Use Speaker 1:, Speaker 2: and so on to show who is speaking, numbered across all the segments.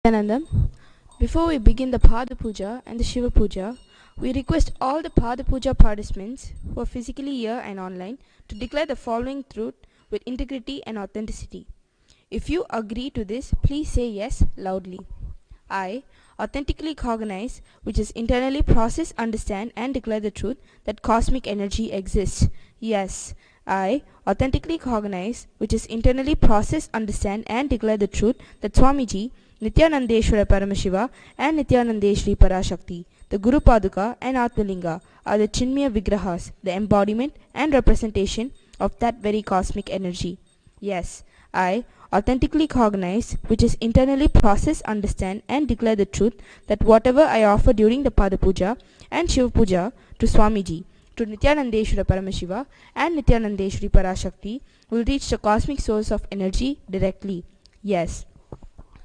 Speaker 1: Anandam, before we begin the Pada Puja and the Shiva Puja, we request all the Pada Puja participants who are physically here and online to declare the following truth with integrity and authenticity. If you agree to this, please say yes loudly. I authentically cognize, which is internally process, understand, and declare the truth that cosmic energy exists. Yes, I authentically cognize, which is internally process, understand, and declare the truth that Swamiji, Nityanandeshwara Paramashiva, and Nityanandeshwari Parashakti, the Guru Paduka and Atmalinga, are the Chinmaya Vigrahas, the embodiment and representation of that very cosmic energy. Yes, I authentically cognize, which is internally process, understand, and declare the truth that whatever I offer during the Pada Puja and Shiva Puja to Swamiji, to Nityanandeshwara Paramashiva and Nityanandeshwari Parashakti will reach the cosmic source of energy directly. Yes,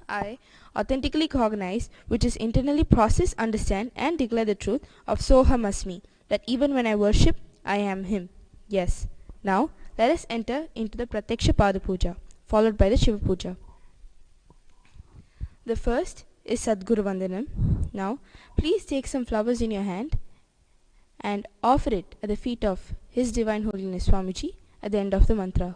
Speaker 1: I authentically cognize, which is internally process, understand, and declare the truth of Soham Asmi, that even when I worship, I am Him. Yes. Now, let us enter into the Pratyaksha Pada Puja, followed by the Shiva Puja. The first is Sadguru Vandanam. Now, please take some flowers in your hand and offer it at the feet of His Divine Holiness Swamiji at the end of the mantra.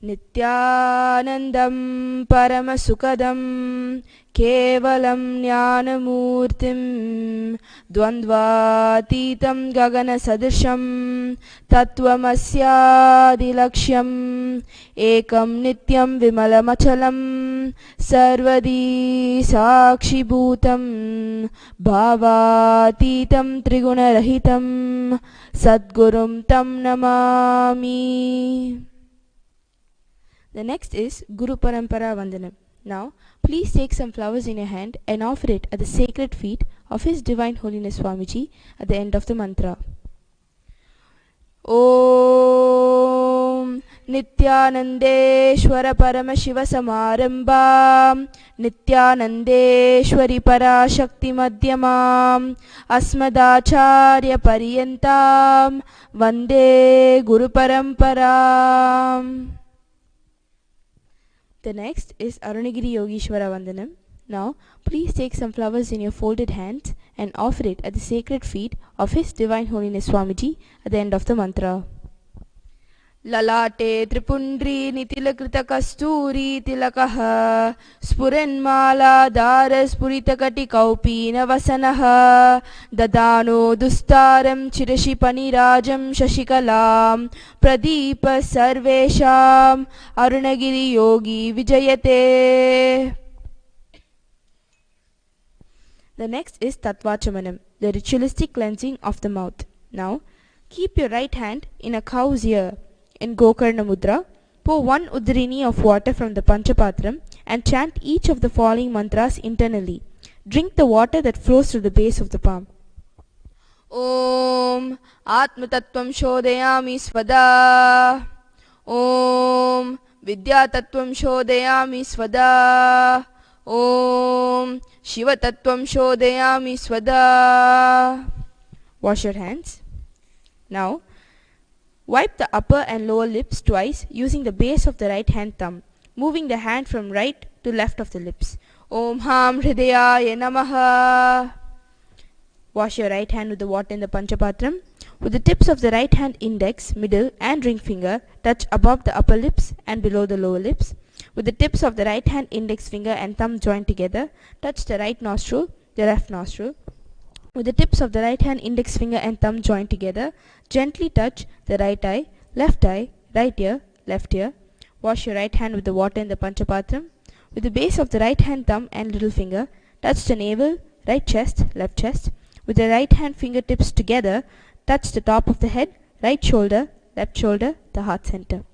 Speaker 1: Nityanandam Paramasukadam Kevalam Jnanamurtim Dvandvatitam Gagana Sadrisham Tattvamasyaadilaksham Ekam Nityam Vimalamachalam Sarvadi Sakshibhutam Bhavatitam Trigunarahitam Sadgurum Tam Namami. The next is Guru Parampara Vandanam. Now, please take some flowers in your hand and offer it at the sacred feet of His Divine Holiness Swamiji at the end of the mantra. Om Nityanandeshwara Paramashiva Samarambam Nityanandeshwari Parashakti Madhyamam Asmadacharya Pariyantam Vande Guru Paramparam. The next is Arunagiri Yogishwara Vandanam. Now, please take some flowers in your folded hands and offer it at the sacred feet of His Divine Holiness Swamiji at the end of the mantra. Lalate Tripundri Nitilakrita Kasturi Tilakaha Spurenmala Daras Puritakati Kaupina Vasanaha Dadano Dustaram Chirashi Panirajam Shashikalam Pradeepa Sarvesham Arunagiri Yogi Vijayate. The next is Tattvachamanam, the ritualistic cleansing of the mouth. Now, keep your right hand in a cow's ear in Gokarna Mudra, pour 1 udrini of water from the Panchapatram and chant each of the following mantras internally. Drink the water that flows through the base of the palm. Om Atma Tattvam Shodayami Svada. Om Vidya Tattvam Shodayami Svada. Om Shiva Tattvam Shodayami Svada. Wash your hands. Now, wipe the upper and lower lips twice using the base of the right hand thumb, moving the hand from right to left of the lips. Om Ham Hridayaya Namaha. Wash your right hand with the water in the Panchapatram. With the tips of the right hand index, middle and ring finger touch above the upper lips and below the lower lips. With the tips of the right hand index finger and thumb joined together, touch the right nostril, the left nostril. With the tips of the right hand index finger and thumb joined together, gently touch the right eye, right ear, left ear. Wash your right hand with the water in the Panchapatram. With the base of the right hand thumb and little finger, touch the navel, right chest, left chest. With the right hand fingertips together, touch the top of the head, right shoulder, left shoulder, the heart center.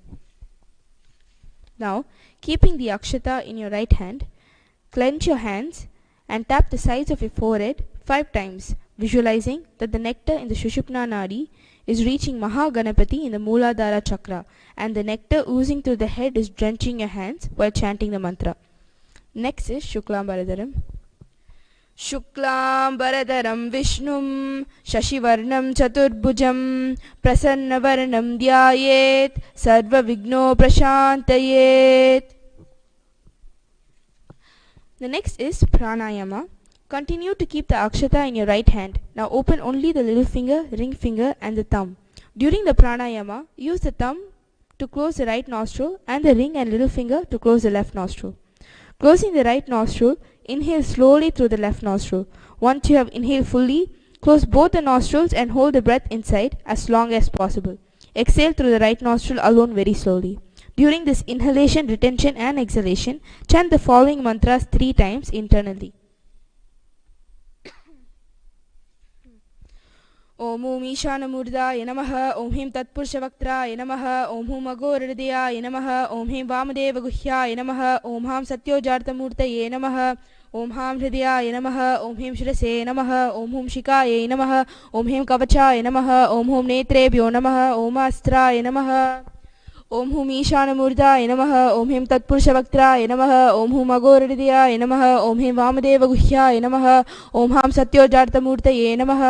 Speaker 1: Now, keeping the Akshata in your right hand, clench your hands and tap the sides of your forehead 5 times, visualizing that the nectar in the Shushupna Nadi is reaching Mahaganapati in the Mooladhara Chakra and the nectar oozing through the head is drenching your hands while chanting the mantra. Next is Shuklam Bharadaram. Shuklam Bharadaram Vishnum Shashivarnam Chaturbhujam Prasannavarnam Dhyayet Sarva Vigno Prashantayet. The next is pranayama. Continue to keep the akshata in your right hand. Now open only the little finger, ring finger and the thumb. During the pranayama, use the thumb to close the right nostril and the ring and little finger to close the left nostril. Closing the right nostril, inhale slowly through the left nostril. Once you have inhaled fully, close both the nostrils and hold the breath inside as long as possible. Exhale through the right nostril alone very slowly. During this inhalation, retention and exhalation, chant the following mantras 3 times internally. ओम ॐ ईशानमूर्धाय नमः ॐ ह्रीं तत्पुरुषवक्त्राय नमः ॐ हुं अघोरहृदयाय नमः ॐ ह्रीं वामदेवगुह्याय नमः ॐ हां सत्योजातमूर्तये नमः ॐ हां हृदयाय नमः ॐ ह्रीं शिरसे नमः ॐ हुं शिखायै नमः ॐ ह्रीं कवचाय नमः ॐ हुं नेत्रेभ्यो नमः ॐ अस्त्राय नमः ओम हुम ईशानमूर्धाय नमः ओम ह्रीं तत्पुरुषवक्त्राय नमः ओम हुम अघोरहृदयाय नमः ओम ह्रीं वामदेवगुह्याय नमः ओम हां सत्योजातमूर्तये नमः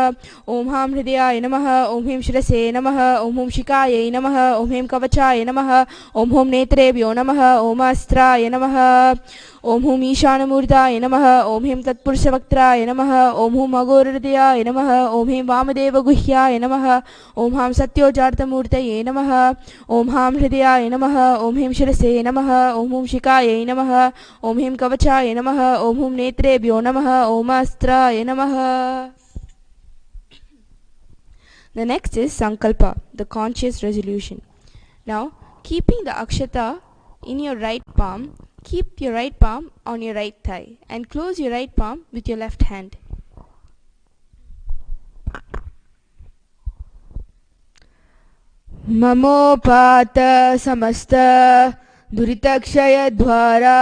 Speaker 1: ओम हां हृदयाय नमः ओम ह्रीं शिरसे नमः ओम हुं शिखायै नमः ओम ह्रीं कवचाय नमः ओम हुं नेत्रेभ्यो नमः ओम अस्त्राय नमः ओम हुम ईशानमूर्धाय नमः ओम ह्रीं तत्पुरुषवक्त्राय नमः ओम हुम अघोरहृदयाय नमः ओम ह्रीं वामदेवगुह्याय नमः ओम हां सत्योजातमूर्तये नमः ओम हां हृदयाय नमः ओम ह्रीं शिरसे नमः ओम हुं शिखायै नमः ओम ह्रीं कवचाय नमः ओम हुं नेत्रेभ्यो नमः ओम अस्त्राय नमः. The next is Sankalpa, the conscious resolution. Now, keeping the akshata in your right palm, keep your right palm on your right thigh and close your right palm with your left hand.
Speaker 2: ममोपात समस्त दुरितक्षय द्वारा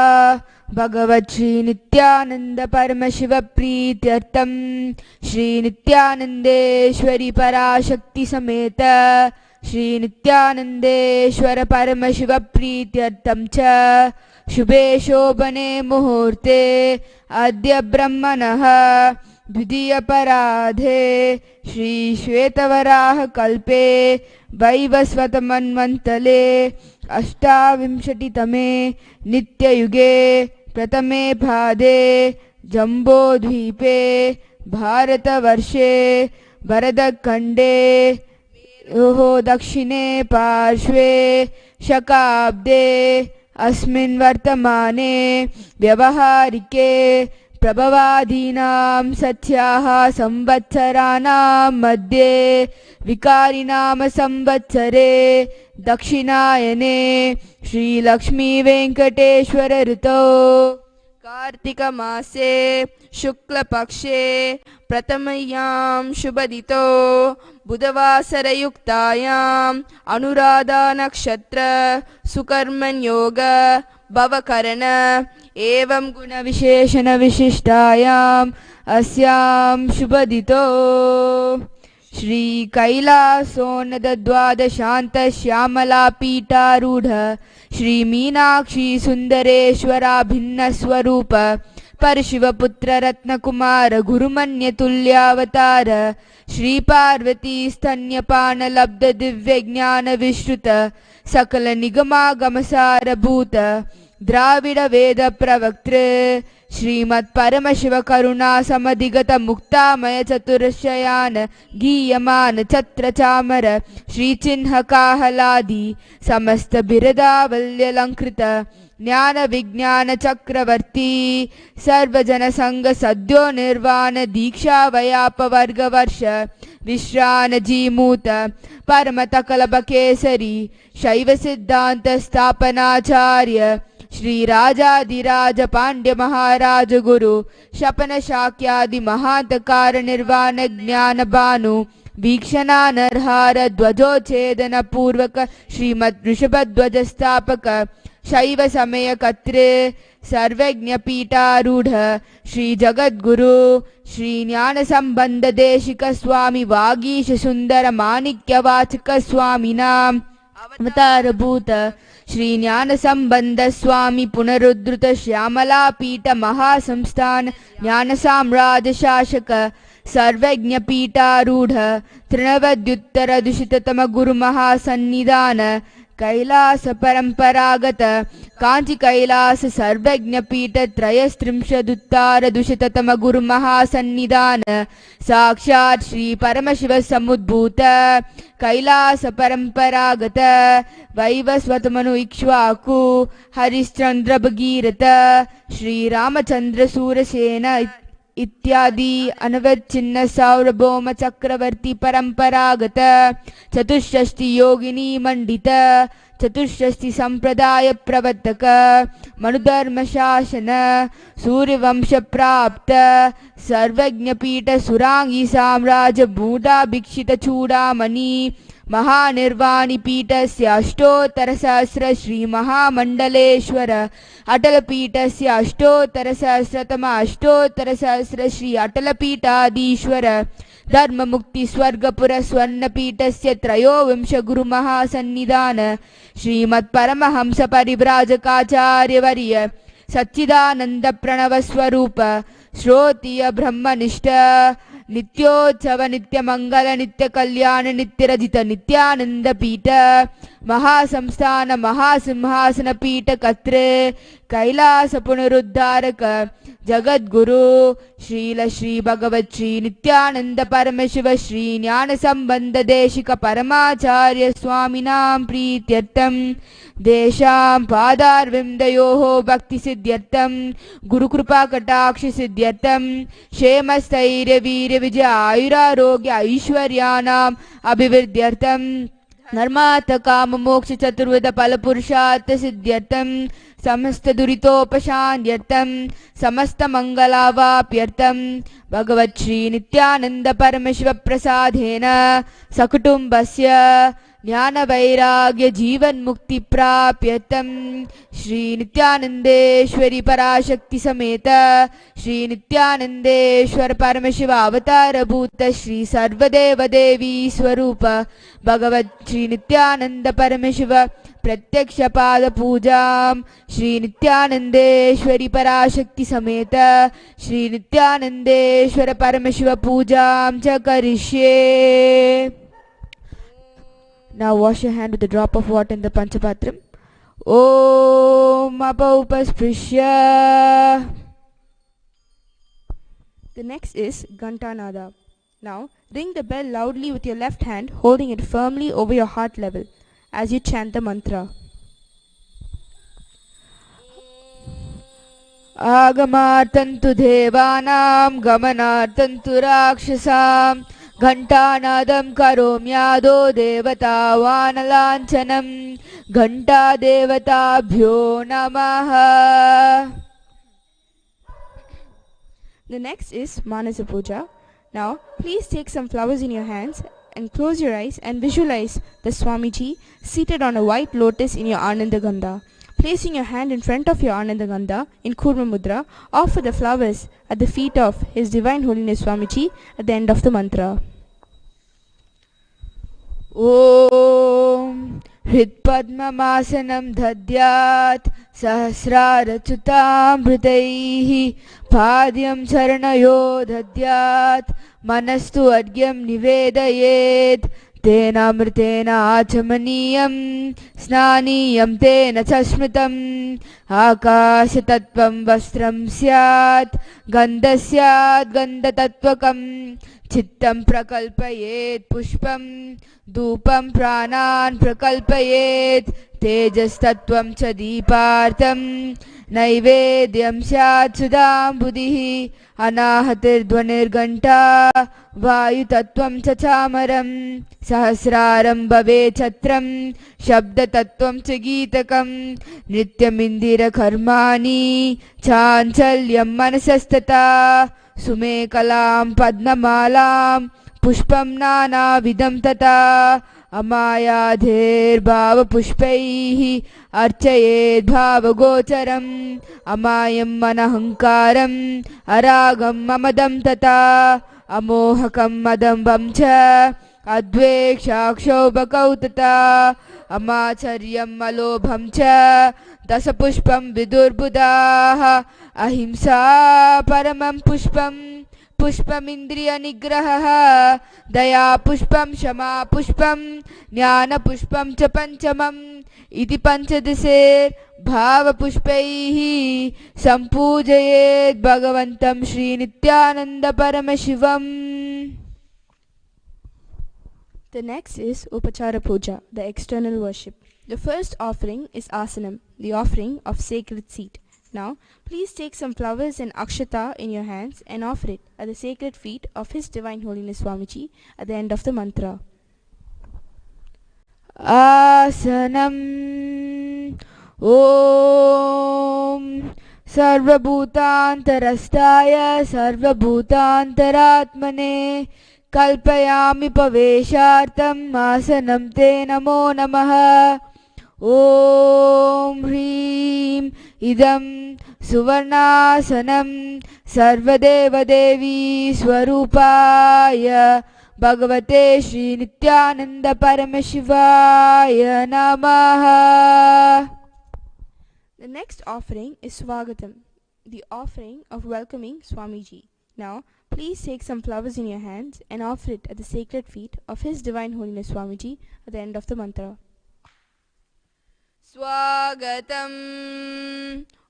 Speaker 2: भगवत् श्री नित्यानंद परम शिव प्रीत्यर्थम श्री नित्यानंदेश्वरी पराशक्ति समेत श्री नित्यानंदेश्वर परम शिव प्रीत्यर्थम च शुभे शोभने मुहूर्ते अद्य ब्रह्मणः द्वितीय पराधे श्री श्वेतवराह कल्पे वैवस्वत मन्वन्तले अष्टाविंशतितमे नित्ययुगे प्रथमे भादे जम्बोद्वीपे भारतवर्षे भरतखण्डे दक्षिणे पार्श्वे शकाब्दे अस्मिन् वर्तमाने व्यवहारिके प्रभवादीनां सत्याः संवत्सराणां मध्ये विकारिनाम संवत्सरे दक्षिणायने श्री लक्ष्मी वेंकटेश्वर ऋतौ कार्तिक मासे शुक्लपक्षे प्रथमयां शुभदितो बुधवासरयुक्तायां अनुराधा नक्षत्र सुकर्मण योग भवकरण एवं गुण विशेषण विशिष्टायाम् अस्यां शुभदितो श्री कैलासोन्नत द्वादशान्त श्यामला पीठारूढ़ श्री मीनाक्षी सुंदरेश्वरा भिन्न स्वरूप परशिवपुत्र रत्नकुमार गुरुमन्य तुल्यावतार श्री पार्वती स्तन्यपान लब्ध दिव्य ज्ञान विश्रुत सकल निगमागमसार भूत द्राविड वेद प्रवक्तृ श्रीमत् परमशिव करुणा समधिगत मुक्तामय चतुरशयान गीयमान छत्र चामर श्री चिन्ह काहलादि समस्त बिरदावल्यलंकृत ज्ञान विज्ञान चक्रवर्ती सर्वजन संग सद्यो निर्वाण दीक्षा वयाप वर्ग वर्ष विश्रान जीमूत परम तकलब केसरी शैव सिद्धांत स्थापनाचार्य श्री राजाधिराज पांड्य महाराज गुरु शपन शाक्यादि महांत कार निर्वाण ज्ञान भानु वीक्षणा नरहार ध्वजोच्छेदन पूर्वक श्रीमद ऋषभ ध्वज स्थापक शैव समय कत्र सर्वज्ञ पीठारूढ़ श्री जगद्गुरु श्री ज्ञान संबंध देशिक स्वामी वागीश सुंदर माणिक्य वाचक स्वामिनाम अवतार भूत श्री ज्ञान संबंध स्वामी पुनरुद्धृत श्यामला पीठ महासंस्थान ज्ञान साम्राज्य शासक सर्वज्ञ पीठारूढ़ तृणवद्युत्तर दुषिततम गुरु महासन्निधान कैलास परंपरागत कांची कैलास सर्वज्ञपीठ त्रयस्त्रिंशदुत्तर दुषिततम गुरु महासन्निधान साक्षात् श्री परमशिव समुद्भूत कैलास परंपरागत वैवस्वतमनु इक्ष्वाकु हरिश्चंद्र भगीरथ श्री रामचंद्र सूरसेन इत्यादि अनवच्छिन्न सार्वभौम चक्रवर्ती परंपरागत चतुष्षष्टि योगिनी मंडित चतुष्षष्टि संप्रदाय प्रवर्तक मनुधर्म शासन सूर्यवंश प्राप्त सर्वज्ञपीठ सुरांगी साम्राज्य बूढ़ा भिक्षित चूड़ामणि महानिर्वाणी पीठस्य अष्टोत्तरसहस्र श्री महामंडलेश्वर अटल पीठस्य अष्टोत्तरसहस्रतम अष्टोत्तरसहस्र श्री अटल पीठाधीश्वर धर्म मुक्ति स्वर्गपुर स्वर्ण पीठस्य त्रयोविंश गुरु महासन्निधान श्रीमत् परमहंस परिव्राजकाचार्य वर्य सच्चिदानंद प्रणव स्वरूप श्रोतीय ब्रह्मनिष्ठ नित्योत्सव नित्य मंगल नित्य कल्याण नित्य रजित नित्यानंद पीठ महासंस्थान महासिंहासन पीठ कत्र कैलास पुनरुद्धारक जगद्गुरु श्रील श्री भगवत श्री नित्यानंद परमशिव श्री ज्ञान संबंध देशिक परमाचार्य स्वामिनां प्रीत्यर्थं देशां पादारविन्दयोः भक्ति सिद्ध्यर्थं गुरुकृपा कटाक्ष सिद्ध्यर्थं क्षेमस्थैर्य वीर्य विजय आयुरारोग्य ऐश्वर्याणाम् अभिवृद्ध्यर्थं धर्मार्थ काम मोक्ष चतुर्विध फल पुरुषार्थ सिद्ध्यर्थं समस्त दुरितोपशान्त्यर्थं समस्त मंगलावाप्यर्थं भगवत् श्री नित्यानंद परमशिव प्रसादेन सकुटुम्बस्य ज्ञान वैराग्य जीवन मुक्ति प्राप्यर्थं श्री नित्यानंदेश्वरी पराशक्ति समेत श्री नित्यानंदेश्वर परमशिव अवतार भूत श्री सर्वदेव देवी स्वरूप भगवत् श्री नित्यानंद परमशिव प्रत्यक्ष पाद पूजा श्री नित्यानंदेश्वरी पराशक्ति समेत श्री नित्यानंदेश्वर परमशिव पूजा च करिष्ये. Now wash your hand with a drop of water in the Panchapatram. Om Apaupasprisya.
Speaker 1: The next is Ghantanada. Now ring the bell loudly with your left hand, holding it firmly over your heart level as you chant the mantra.
Speaker 2: Agamartantu devanam gamanartantu rakshasam घंटानादं करोम्यादो देवता वानलाञ्छनं घंटा देवताभ्यो नमः.
Speaker 1: The next is Manasa Puja. Now please take some flowers in your hands and close your eyes and visualize the Swamiji seated on a white lotus in your Ananda Gandha. Placing your hand in front of your Ananda Gandha in Kurma Mudra, offer the flowers at the feet of His Divine Holiness Swamiji at the end of the mantra.
Speaker 2: Om Hritpadmamasanam Dhadyat Sahasrarachyutamritaihi Padyam Charanayo Dhadyat Manastu Adgyam Nivedayet Tena Amritena Achamaniyam Snaniyam Tena Chashmitam Akashatattvam Vastram Syat Gandhasyat Gandhatatvakam चित्तं प्रकल्पयेत् पुष्पं धूपं प्राणान् प्रकल्पयेत् तेजस्तत्त्वं च दीपार्थं नैवेद्यं स्यात् सुधाम्बुधिः अनाहतिर्ध्वनिर्घण्टा वायुतत्त्वं च चामरं सहस्रारं भवेत् छत्रं शब्दतत्त्वं च गीतकं नृत्यमिन्दिरकर्माणि चाञ्चल्यं मनसस्तथा सुमेकलां पद्ममालां पुष्पं नानाविधं तथा अमायाधेर्भावपुष्पैः अर्चयेद् भावगोचरम् अमायं मनहङ्कारम् अरागं ममदं तथा अमोहकं मदम्बं च अद्वेक्षाक्षोभकौ तथा अमाचर्यं अलोभं च दशपुष्पं विदुर्बुधाः अहिंसा परमं पुष्पं पुष्पमिन्द्रिय निग्रहः दया पुष्पं क्षमा पुष्पं ज्ञान पुष्पं च पंचमं इति पञ्चदशैर्भावपुष्पैः सम्पूजयेत् भगवन्तं श्रीनित्यानन्दपरमशिवम्.
Speaker 1: The next is Upachara Puja, the external worship. The first offering is Asanam, the offering of sacred seat. Now, please take some flowers and akshata in your hands and offer it at the sacred feet of His Divine Holiness Swamiji at the end of the mantra.
Speaker 2: Asanam Om Sarvabhutantarastaya Sarvabhutantaratmane Kalpayami Paveshartam Asanam Te Namo Namaha. Om Hrim Idam Suvarnasanam Sarvadeva Devi Swarupaya Bhagavate Shri Nityananda Paramashivaya Namaha.
Speaker 1: The next offering is Swagatam, the offering of welcoming Swamiji. Now, please take some flowers in your hands and offer it at the sacred feet of His Divine Holiness Swamiji at the end of the mantra. Swagatam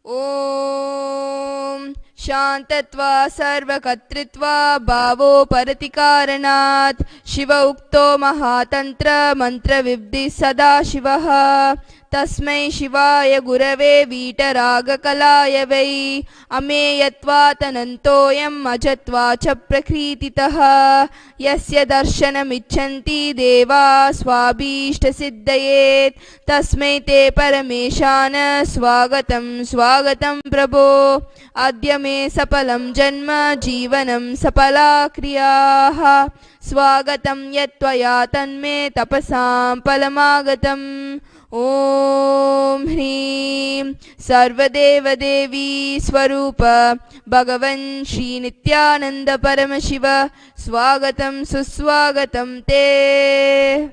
Speaker 1: Om Shantatva Sarvakatritva Bhavo Paratikaranat Shiva Ukto Mahatantra Mantra Vibdi Sada Shivaha Tasmai Shivaya Gurave Vitaraga Kalaya Vai Ameyatva Tanantoyam Ajatva Cha Prakrititaha Yasya Darshanam Ichanti Deva Swabhishta Siddhayet Tasmai Te Parameshana Swagatam Swagatam Prabho Adya Me Sapalam Janma Jivanam Sapala Kriyaha Swagatam Yatvaya Tanme Tapasam Palamagatam. Om Hrim Sarvadeva Devi Swarupa Bhagavan Shri Nityananda Paramashiva Swagatam Suswagatam Te.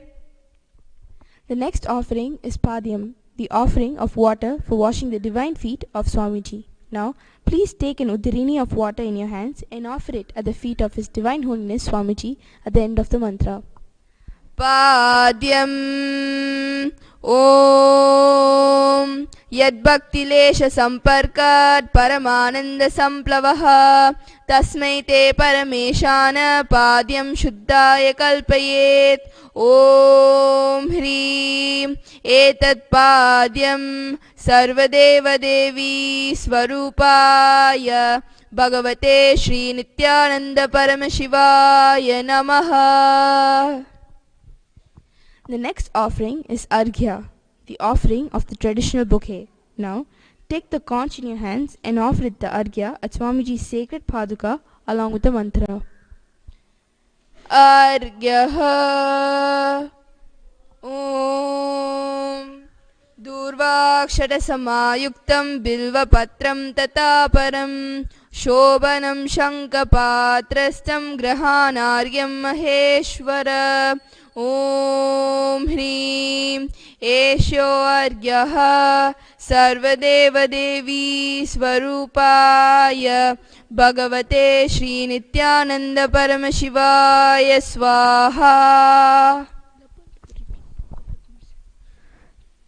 Speaker 1: The next offering is Padyam, the offering of water for washing the divine feet of Swamiji. Now, please take an uddirini of water in your hands and offer it at the feet of His Divine Holiness Swamiji at the end of the mantra. Padyam Om Yadbhaktilesha Samparkat Paramananda Samplavaha Tasmai Te Parameshana Padyam Shuddhaya Kalpayet. Om Hrim Etat Padyam Sarvadeva Devi Swarupaya Bhagavate Shri Nityananda Paramashivaya Namaha. The next offering is Arghya, the offering of the traditional bouquet. Now, take the conch in your hands and offer it the Arghya at Swamiji's sacred Paduka along with the mantra. Arghya Om Durvakshata Samayuktam Bilva Patram Tataparam Shobhanam Shankapatrastam Grahanargyam Maheshwara. Om Hrim Esho Argyaha Sarvadeva Devi Swarupaya Bhagavate Shri Nityananda Paramashivaya Swaha.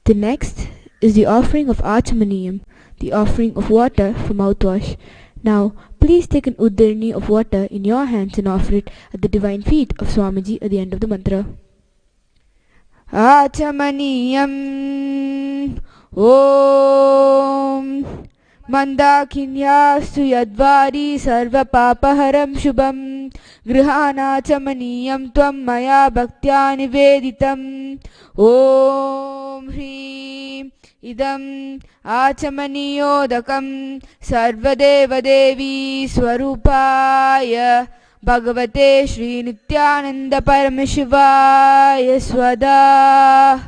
Speaker 2: The next is the offering of Achamaniyam, the offering of water for mouthwash. Now, please take an uddirini of water in your hands and offer it at the divine feet of Swamiji at the end of the mantra. Achamaniyam Om Mandakhinyastu Yadvari Sarva Papaharam Shubham Grihanachamaniyam Tvam Maya Bhaktya Niveditam. Om Hrim Idam Achamaniyodakam Sarvadeva Devi Swarupaya Bhagavate Shri Nityananda Paramashivaya Swada.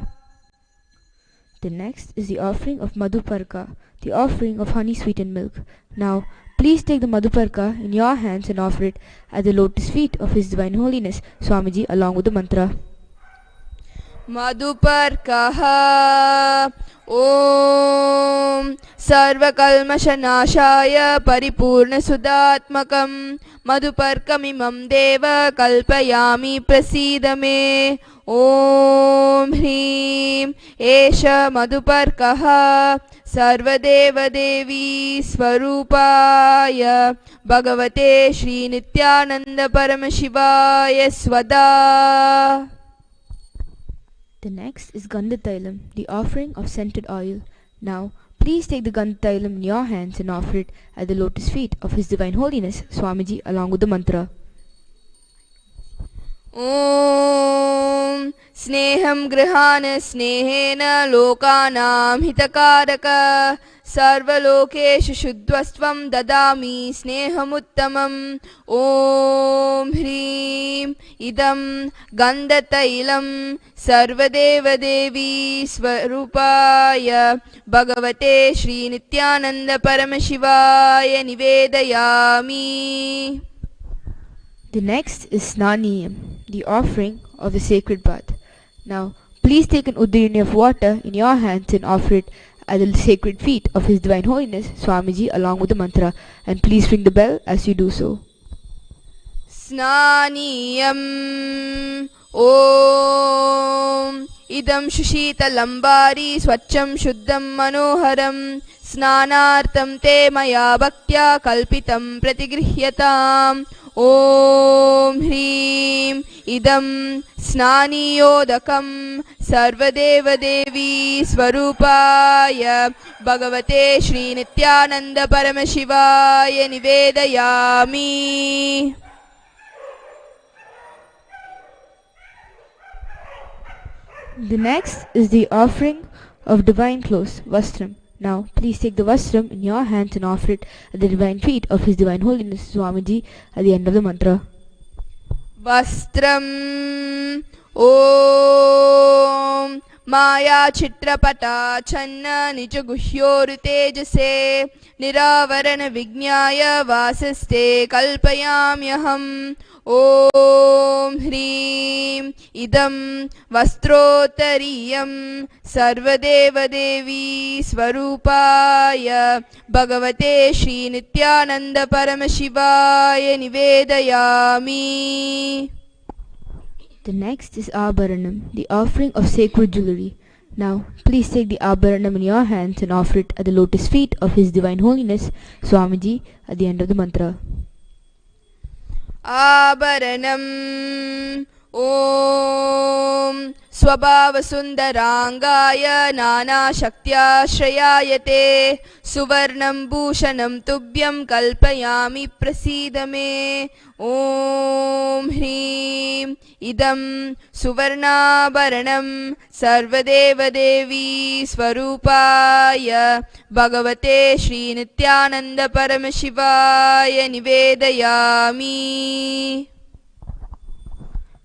Speaker 2: The next is the offering of Madhuparka, the offering of honey sweetened milk. Now, please take the Madhuparka in your hands and offer it at the lotus feet of His Divine Holiness Swamiji along with the mantra. Madhuparkaha Om Sarvakalmashanashaya Paripurna Sudatmakam Madhuparkamimam Deva Kalpayami Prasidame. ॐ ह्रीं एष मधुपर्कः सर्वदेवदेवी स्वरूपाय भगवते Shri Nityananda परमशिवाय स्वदा.
Speaker 1: The next is Gandhatailam, the offering of scented oil. Now, please take the Gandhatailam in your hands and offer it at the lotus feet of His Divine Holiness Swamiji along with the mantra.
Speaker 2: ॐ स्नेहं गृहाण स्नेहेन लोकानां हितकारक सर्वलोकेषु शुद्धस्त्वं ददामि स्नेहमुत्तमम्. ॐ ह्रीं इदं गन्धतैलं सर्वदेवदेवी स्वरूपाय भगवते श्रीनित्यानन्द परमशिवाय निवेदयामि.
Speaker 1: The next is Snaniyam, the offering of the sacred bath. Now, please take an udayani of water in your hands and offer it at the sacred feet of His Divine Holiness Swamiji along with the mantra, and please ring the bell as you do so.
Speaker 2: Snaniyam Om Idam Shushitalamvari Swacham Shuddham Manoharam Snanartam Te Maya Bhaktya Kalpitam Pratigrihyatam. ॐ ह्रीं इदं स्नानियोदकं सर्वदेवदेवी स्वरूपाय भगवते श्रीनित्यानन्द परमशिवाय निवेदयामि.
Speaker 1: The next is the offering of divine clothes, Vastram. Now, please take the Vastram in your hands and offer it at the divine feet of His Divine Holiness Swamiji at the end of the mantra.
Speaker 2: Vastram Om Maya Chitrapata Channa Nijaguhyoru Tejase Niravarana Vignaya Vasaste Kalpayamyaham. ॐ ह्रीं इदं वस्त्रोत्तरीयं सर्वदेवदेवी स्वरूपाय भगवते श्रीनित्यानन्द परमशिवाय निवेदयामि.
Speaker 1: The next is Abharanam, the offering of sacred jewelry. Now, please take the Abharanam in your hands and offer it at the lotus feet of His Divine Holiness Swamiji at the end of the mantra.
Speaker 2: आभरणम् ॐ स्वभावसुन्दराङ्गाय नानाशक्त्याश्रयायते सुवर्णं भूषणं तुभ्यं कल्पयामि प्रसीद मे. ॐ ह्रीं इदं सुवर्णाभरणं सर्वदेवदेवी स्वरूपाय भगवते श्रीनित्यानन्द परमशिवाय निवेदयामि.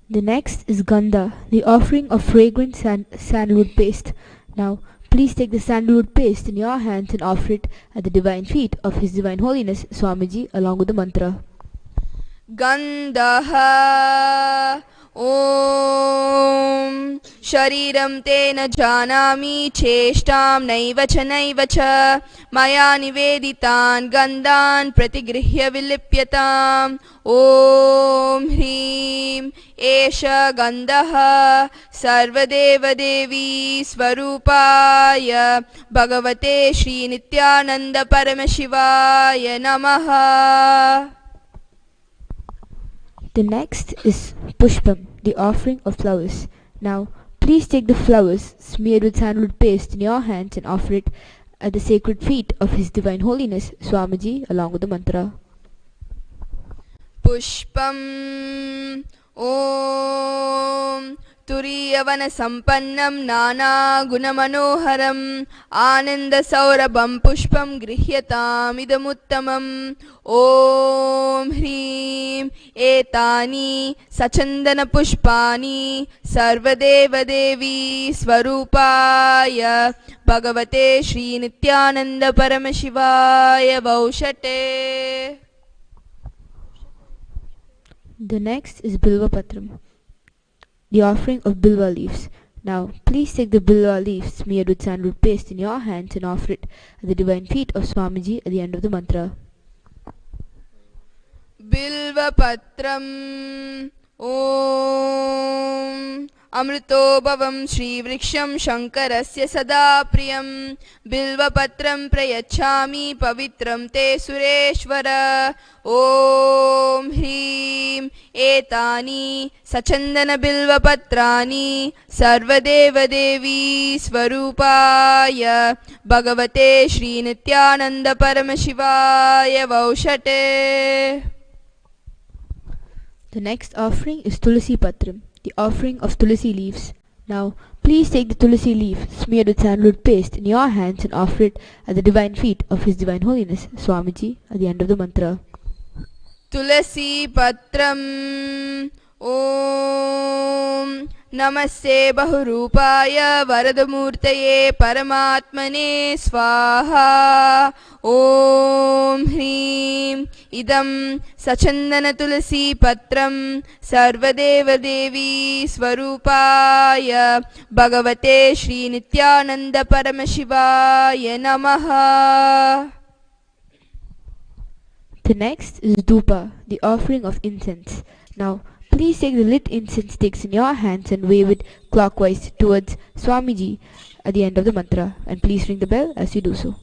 Speaker 1: The next is Gandha, the offering of fragrant sandalwood paste. Now, please take the sandalwood paste in your hands and offer it at the divine feet of His Divine Holiness Swamiji along with the mantra.
Speaker 2: Gandha Om Shariram Tena Janami Cheshtam Naiva Cha Maya Niveditan Gandhan Pratigrihya Vilipyatam. Om Hrim Esha Gandha Sarvadevadevi Swarupaya Bhagavate Shri Nityananda Paramashivaya Namaha.
Speaker 1: The next is Pushpam, the offering of flowers. Now, please take the flowers smeared with sandalwood paste in your hands and offer it at the sacred feet of His Divine Holiness Swamiji along with the mantra.
Speaker 2: Pushpam Om Turiyavana Sampannam Nana Gunamanoharam Ananda Saurabham Pushpam Grihyatam Idamuttamam. Om Hrim Etani Sachandana Pushpani Sarvadevadevi Swarupaya Bhagavate Shri Nityananda Paramashivaya Vaushate.
Speaker 1: The next is Bilva Patram, the offering of Bilva leaves. Now, please take the Bilva leaves smeared with sandalwood paste in your hands and offer it at the divine feet of Swamiji at the end of the mantra.
Speaker 2: Bilva Patram Om अमृतो भवं श्रीवृक्षं शङ्करस्य सदा प्रियं बिल्वपत्रं प्रयच्छामि पवित्रं ते सुरेश्वर ॐ ह्रीं एतानि सचन्दनबिल्वपत्राणि सर्वदेवदेवी स्वरूपाय भगवते श्रीनित्यानन्दपरमशिवाय वौषटे.
Speaker 1: The next offering is Tulasi Patram, the offering of Tulasi leaves. Now, please take the Tulasi leaf smeared with sandalwood paste in your hands and offer it at the divine feet of His Divine Holiness Swamiji at the end of the mantra.
Speaker 2: Tulasi Patram Om Namaste Bahurupaya Varadamurtaye Paramatmane Swaha Om Hrim Idam Sachandana Tulasi Patram Sarvadeva Devi Swarupaya Bhagavate Shri Nityananda Paramashivaya Namaha.
Speaker 1: The next is Dhupa, the offering of incense. Now, please take the lit incense sticks in your hands and wave it clockwise towards Swamiji at the end of the mantra, and please ring the bell as you do so.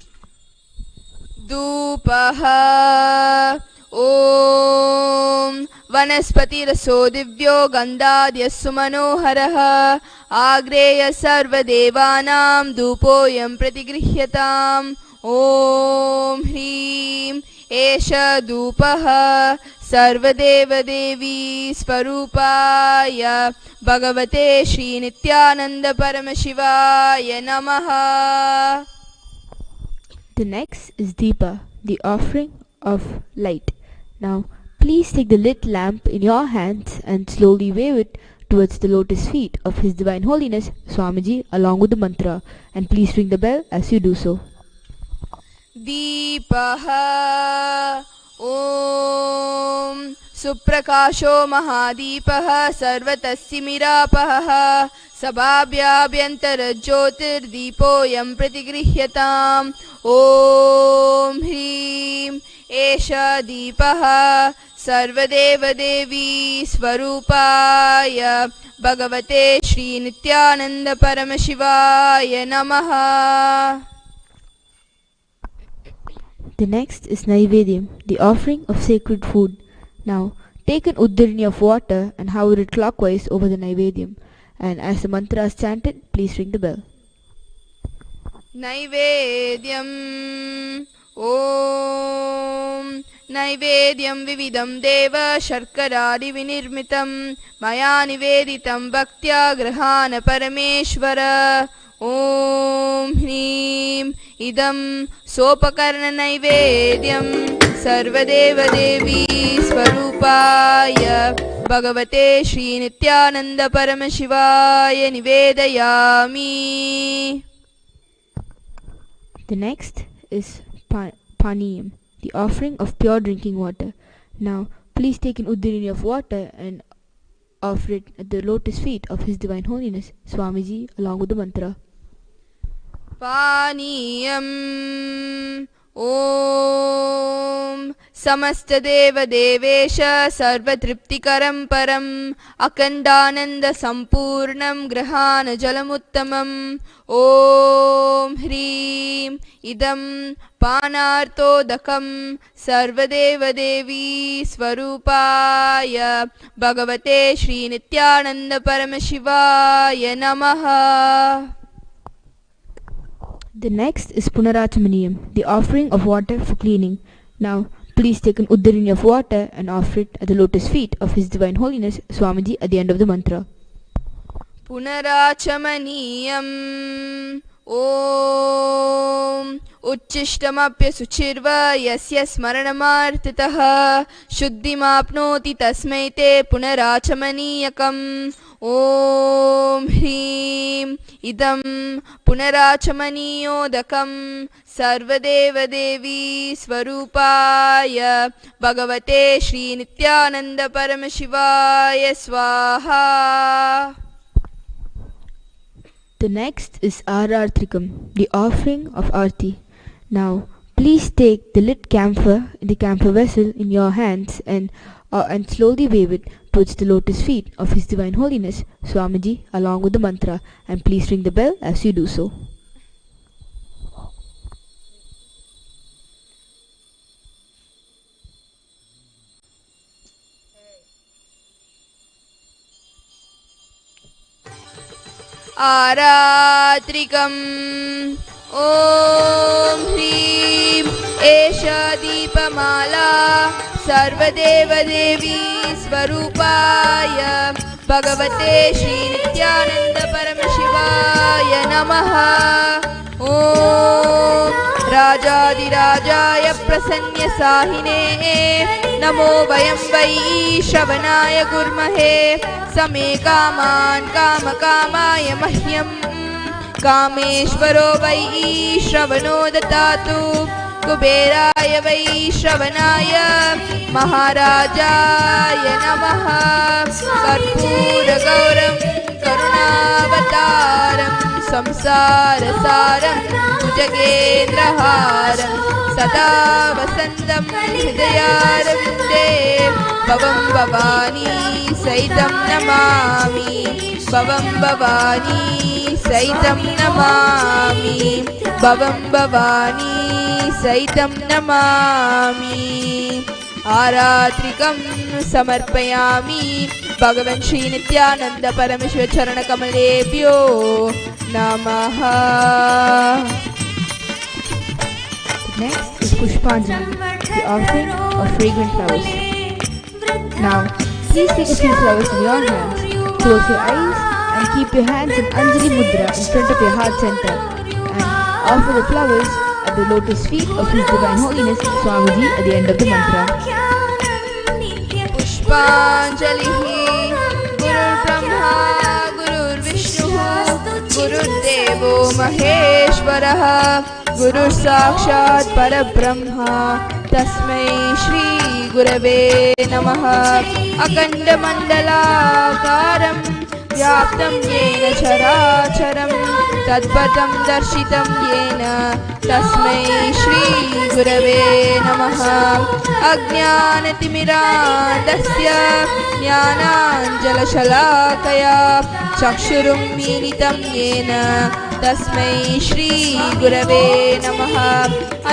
Speaker 2: Dhupaha Om Vanaspatiraso Divyo Gandhadyassu Manoharaha Agreya Sarvadevanam Dhupoyam Pratigrihyatam Om Hrim Esha Dhupaha Sarvadevadevi Swarupaya Bhagavate Shri Nityananda Paramashivaya Namaha.
Speaker 1: The next is Deepa, the offering of light. Now, please take the lit lamp in your hands and slowly wave it towards the lotus feet of His Divine Holiness Swamiji along with the mantra, and please ring the bell as you do so.
Speaker 2: Deepaha Om Suprakasho Mahadipah Sarvatasya Mirapah Sabhabhyabhyantara Jyotir Deepoyam Pratigrihyatam Om Hrim Esha Deepah Sarvadeva Devi Swarupaya Bhagavate Shri Nityananda Paramashivaya Namaha.
Speaker 1: The next is Naivedyam, the offering of sacred food. Now, take an uddarini of water and hover it clockwise over the Naivedyam, and as the mantra is chanted, please ring the bell.
Speaker 2: Naivedyam Om Naivedyam Vividam Deva Sharkaradi Vinirmitam Maya Niveditam Bhaktya Grahana Parameshvara Om Hrim Idam Sopakarna Naivedyam Sarvadeva Devi Swarupaya Bhagavate Shri Nityananda Paramashivaya Nivedayami.
Speaker 1: The next is Paniyam, the offering of pure drinking water. Now, please take an uddarini of water and offer it at the lotus feet of His Divine Holiness Swamiji along with the mantra.
Speaker 2: Paniyam Om Samastadeva Devesha Sarvatriptikaram Param Akandananda Sampurnam Grahana Jalamuttamam Om Hrim Idam Panartodakam Sarvadeva Devi Swarupaya Bhagavate Shri Nityananda Paramashivaya Namaha.
Speaker 1: The next is Punarachamaniyam, the offering of water for cleaning. Now, please take an uddarini of water and offer it at the lotus feet of His Divine Holiness Swamiji at the end of the mantra.
Speaker 2: Punarachamaniyam Om Uchishtamapya Suchirva Yasya Smaranamartitah Shuddhimapnoti Tasmai Te Punarachamaniyakam Om Hrim Idam Punarachamaniyodakam Sarvadeva Devi Swarupaya Bhagavate Shri Nityananda Paramashivaya Swaha.
Speaker 1: The next is Arartrikam, the offering of Arti. Now, please take the lit camphor in the camphor vessel in your hands and slowly wave it
Speaker 2: towards the lotus feet of His Divine Holiness Swamiji along with the mantra, and please ring the bell as you do so.
Speaker 1: आरात्रिकम् ॐ ह्रीं एषा दीपमाला सर्वदेवदेवी स्वरूपाय भगवते श्रीनित्यानन्द परमशिवाय नमः। ॐ राजाधिराजाय प्रसन्नसाहिने नमो वयं वै श्रवणाय कुर्महे। समे कामान् कामकामाय मह्यं कामेश्वरो वै श्रवणो ददातु। कुबेराय वै श्रवणाय महाराजाय नमः। कर्पूरगौरं करुणावतारं संसारसारं भुजगेन्द्रहारं सदा वसन्तं हृदयारविन्दे भवं भवानी सहितं नमामि। भवं भवानी सहितं नमामि। भवं भवानी सहितं नमामि। आरात्रिकं समर्पयामि भगवन् श्री नित्यानंद परमेश्वर चरणकमलेभ्यो नमः।
Speaker 2: Next is Pushpanjali, the offering of fragrant flowers. Now, please take a few flowers in your hands, close your eyes and keep your hands in Anjali Mudra in front of your heart center and offer the flowers at the lotus feet of His Divine Holiness Swamiji at the end of the mantra.
Speaker 1: Pushpanjali Gurur Brahma Gurur Vishnu Gurur Devo Maheshwara Gurur Sakshat Parabrahma Tasmai Shri Gurave Namaha. Akanda Mandalakaram Vyaptam Yena Characharam Tadpatam Darshitam Yena Tasmai Shri Gurave Namaha. Ajnanatimirandasya Jnananjalashalakaya Chakshurum Militam Yena Tasmai Shri Gurave Namaha.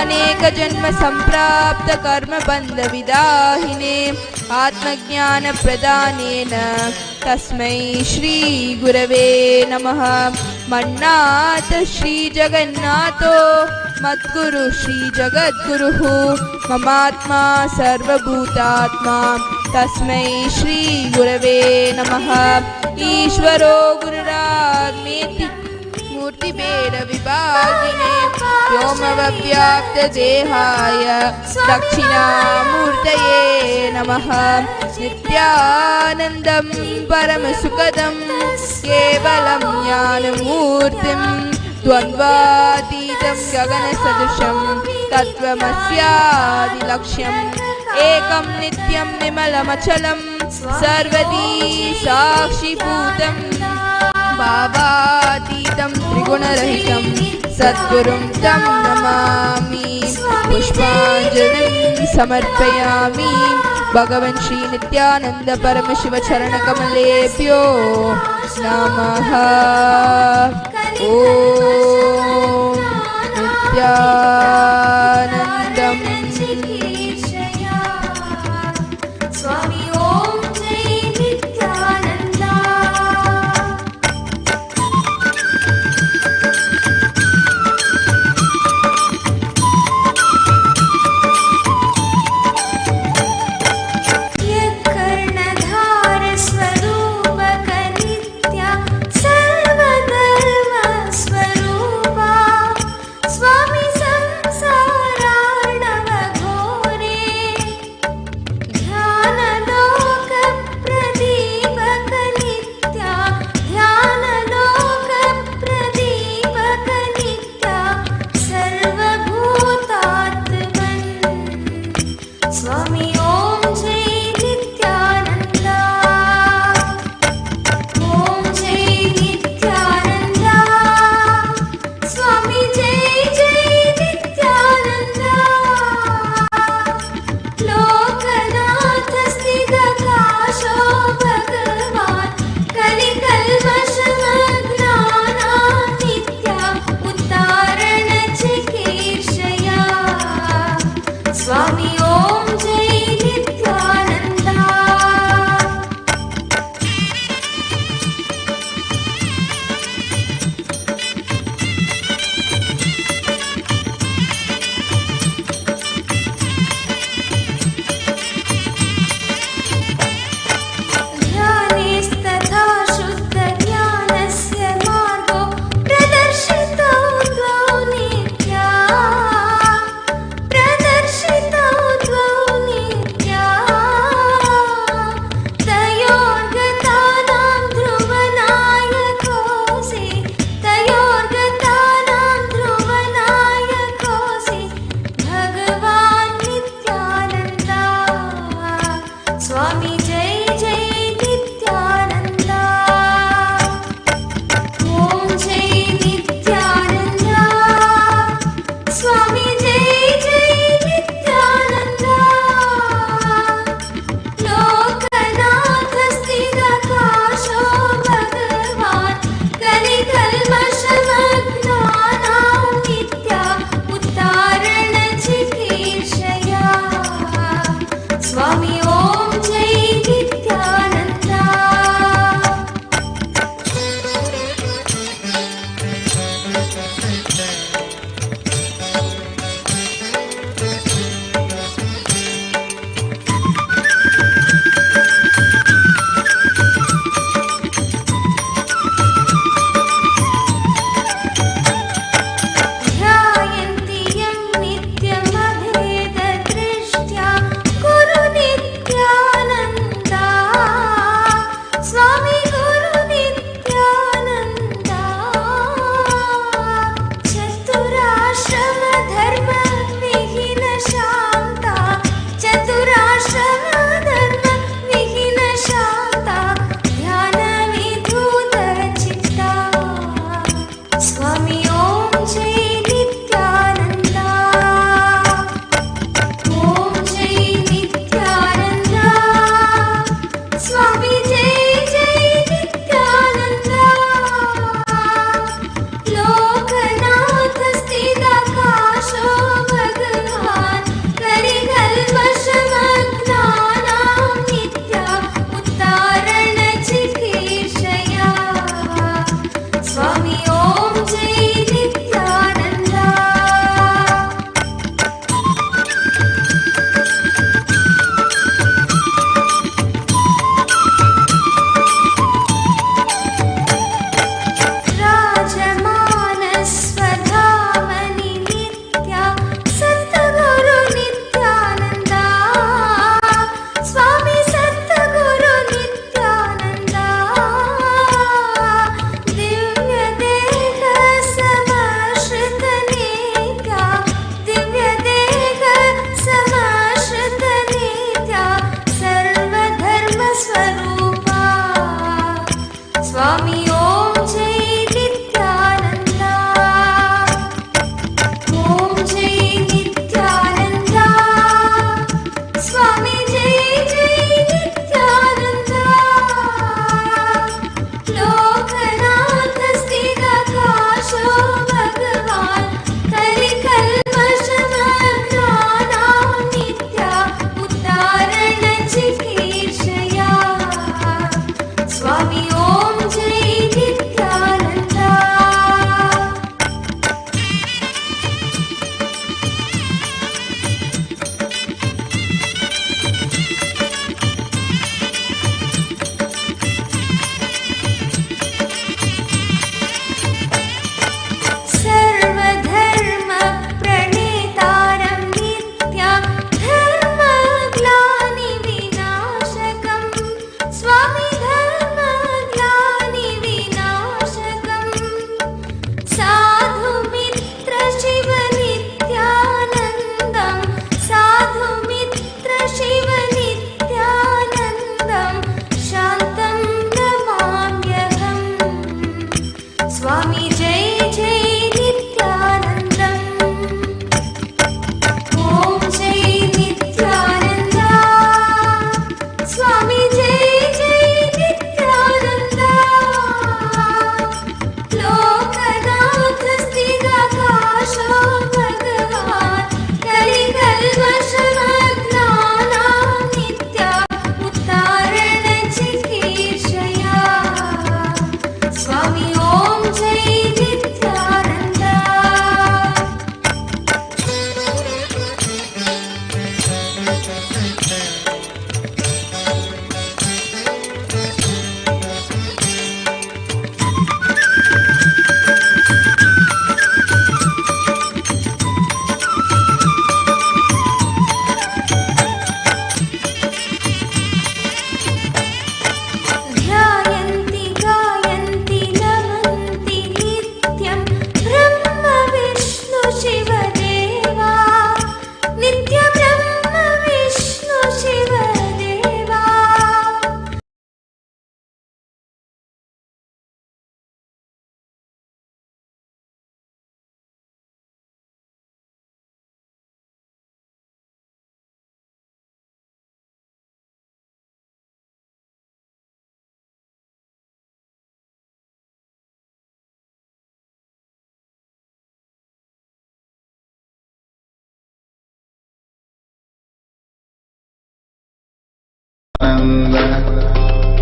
Speaker 1: Aneka Janma Samprapta Karma Bandha Vidahine Atmajnana Pradhanena Tasmai Shri Gurave Namaha. Mannatha Shri Jagannatho Madguru Shri Jagadguruhu Mamatma Sarvabhutatma Tasmai Shri Gurave Namaha. Ishvaro Gururagmeti Murti Beda Vibhagine Vyomavavyapta Dehaya Dakshina Murtaye Namaha. Nityanandam Paramasukadam Kevalam Jnanamurtim Dvandvatitam Gaganasadusham Tattvamasyadilaksham Ekam Nityam Vimalamachalam Sarvadi Sakshibhutam Bhavatitam Trigunarahitam Sadgurum Tam Namami. Pushpanjalim Samarpayami Bhagavan Shri Nityananda Paramashiva Charanakamalephyo Namaha. Om Nityanandam
Speaker 3: Swami Om Jai Nityananda. Karnadhar Swarupaka Nitya Sarvadharma Swarupa Swami Samsaranava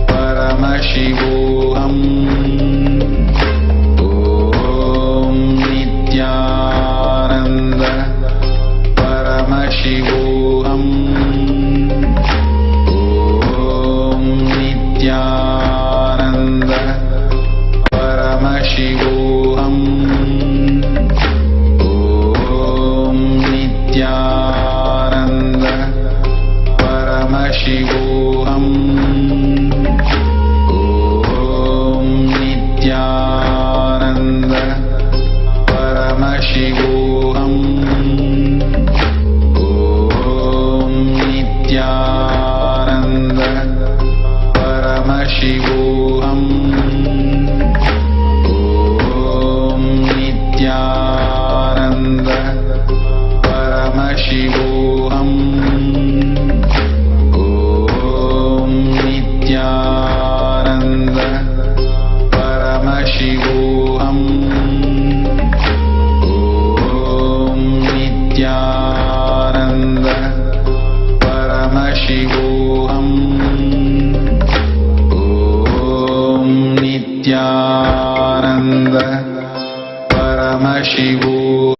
Speaker 4: परमशिवोऽहम् ॐ नित्यानन्द परमशिवोऽहम् ॐ नित्यानन्द परमशिवोऽहम् ॐ नित्यानन्द परमशिवोऽहम् नित्यानन्द परमशिवोऽहम् ॐ नित्यानन्द परमशिवोऽहम् ॐ नित्यानन्द परमशिवोऽहम् ॐ नित्यानन्द परमशिवोऽहम् ॐ नित्यानन्द परमशिवोऽहम् ॐ नित्यानन्द परमशिवोऽहम्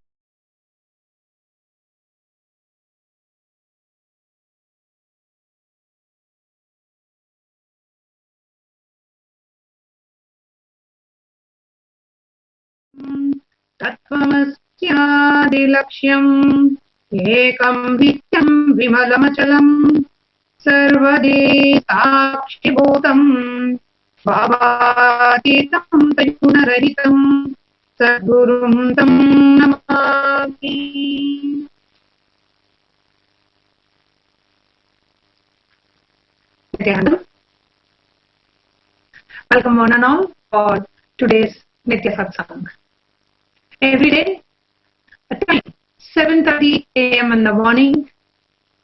Speaker 5: तत्त्वमस्यादिलक्ष्यम् एकं नित्यं विमलमचलम् सर्वदे साक्षिभूतम् भावातीतं तद्गुणरहितं सद्गुरुं तं Namami. Welcome one and all for today's Nitya Satsang. Every day at time 7:30 a.m. in the morning,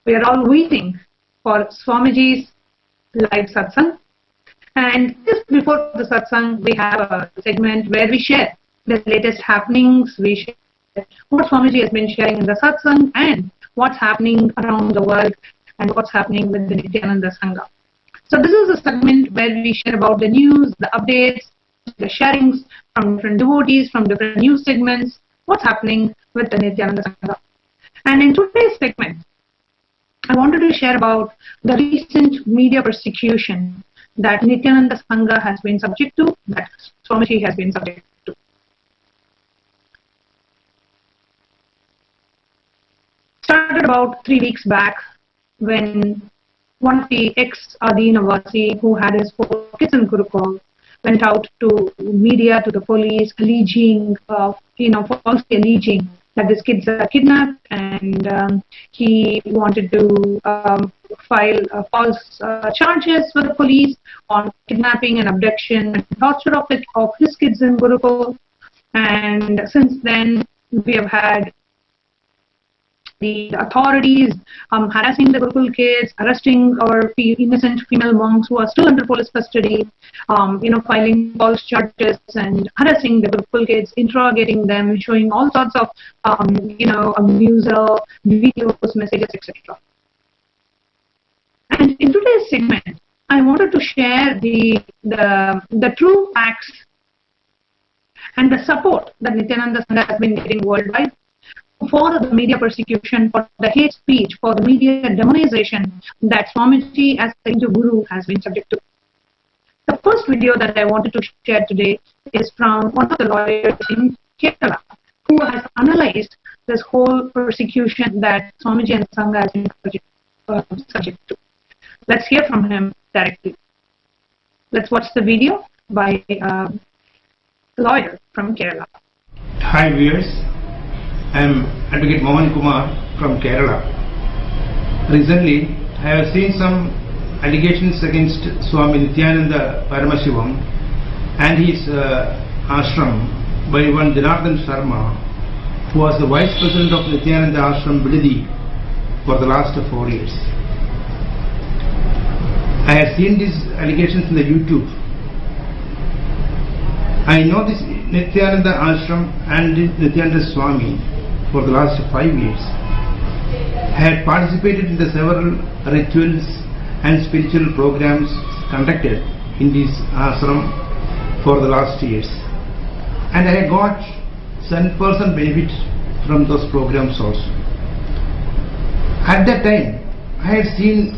Speaker 5: we are all waiting for Swamiji's live satsang. And just before the satsang, we have a segment where we share the latest happenings. We share what Swamiji has been sharing in the satsang and what's happening around the world and what's happening with the Nityananda Sangha. So this is a segment where we share about the news, the updates, the sharings from different devotees, from different news segments, what's happening with the Nityananda Sangha. And in today's segment, I wanted to share about the recent media persecution that Nityananda Sangha has been subject to, that Swamiji has been subject to. Started about 3 weeks back when one of the ex-Adinavasi who had his 4 kids in Gurukul went out to media, to the police, alleging, falsely alleging that these kids are kidnapped, and he wanted to file false charges with the police on kidnapping and abduction and torture of his kids in Gurukul. And since then, we have had the authorities harassing the Gurukul kids, arresting our innocent female monks who are still under police custody, filing false charges and harassing the Gurukul kids, interrogating them, showing all sorts of, amusal, videos, messages, etc. And in today's segment, I wanted to share the true facts and the support that Nityananda Sangha has been getting worldwide for the media persecution, for the hate speech, for the media demonization that Swamiji as the Hindu Guru has been subject to. The first video that I wanted to share today is from one of the lawyers in Kerala who has analyzed this whole persecution that Swamiji and Sangha has been subject to. Let's hear from him directly. Let's watch the video by a lawyer from Kerala.
Speaker 6: Hi viewers. I am Advocate Mohan Kumar from Kerala. Recently, I have seen some allegations against Swami Nityananda Paramashivam and his ashram by one Janardhan Sharma, who was the Vice President of Nityananda Ashram Bidadi for the last 4 years. I have seen these allegations in the YouTube. I know this Nityananda Ashram and Nityananda Swami for the last 5 years. I had participated in the several rituals and spiritual programs conducted in this ashram for the last years. And I got 100% benefit from those programs also. At that time, I had seen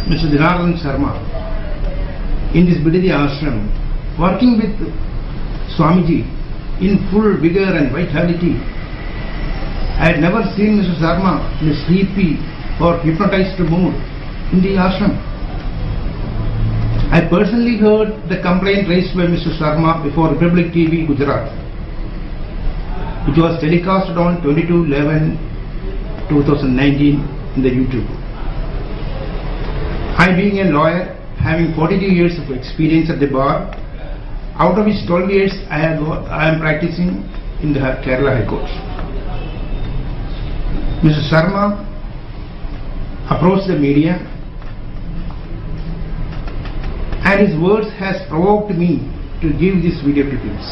Speaker 6: Mr. Dinanath Sharma in this Bidadi ashram working with Swamiji in full vigor and vitality. I had never seen Mr. Sharma in a sleepy or hypnotized mood in the ashram. I personally heard the complaint raised by Mr. Sharma before Republic TV Gujarat. It was telecast on 22/11/2019 in the YouTube. I, being a lawyer, having 42 years of experience at the bar, out of which 12 years I am practicing in the Kerala High Court. Mr. Sharma approached the media, and his words has provoked me to give this video clippings.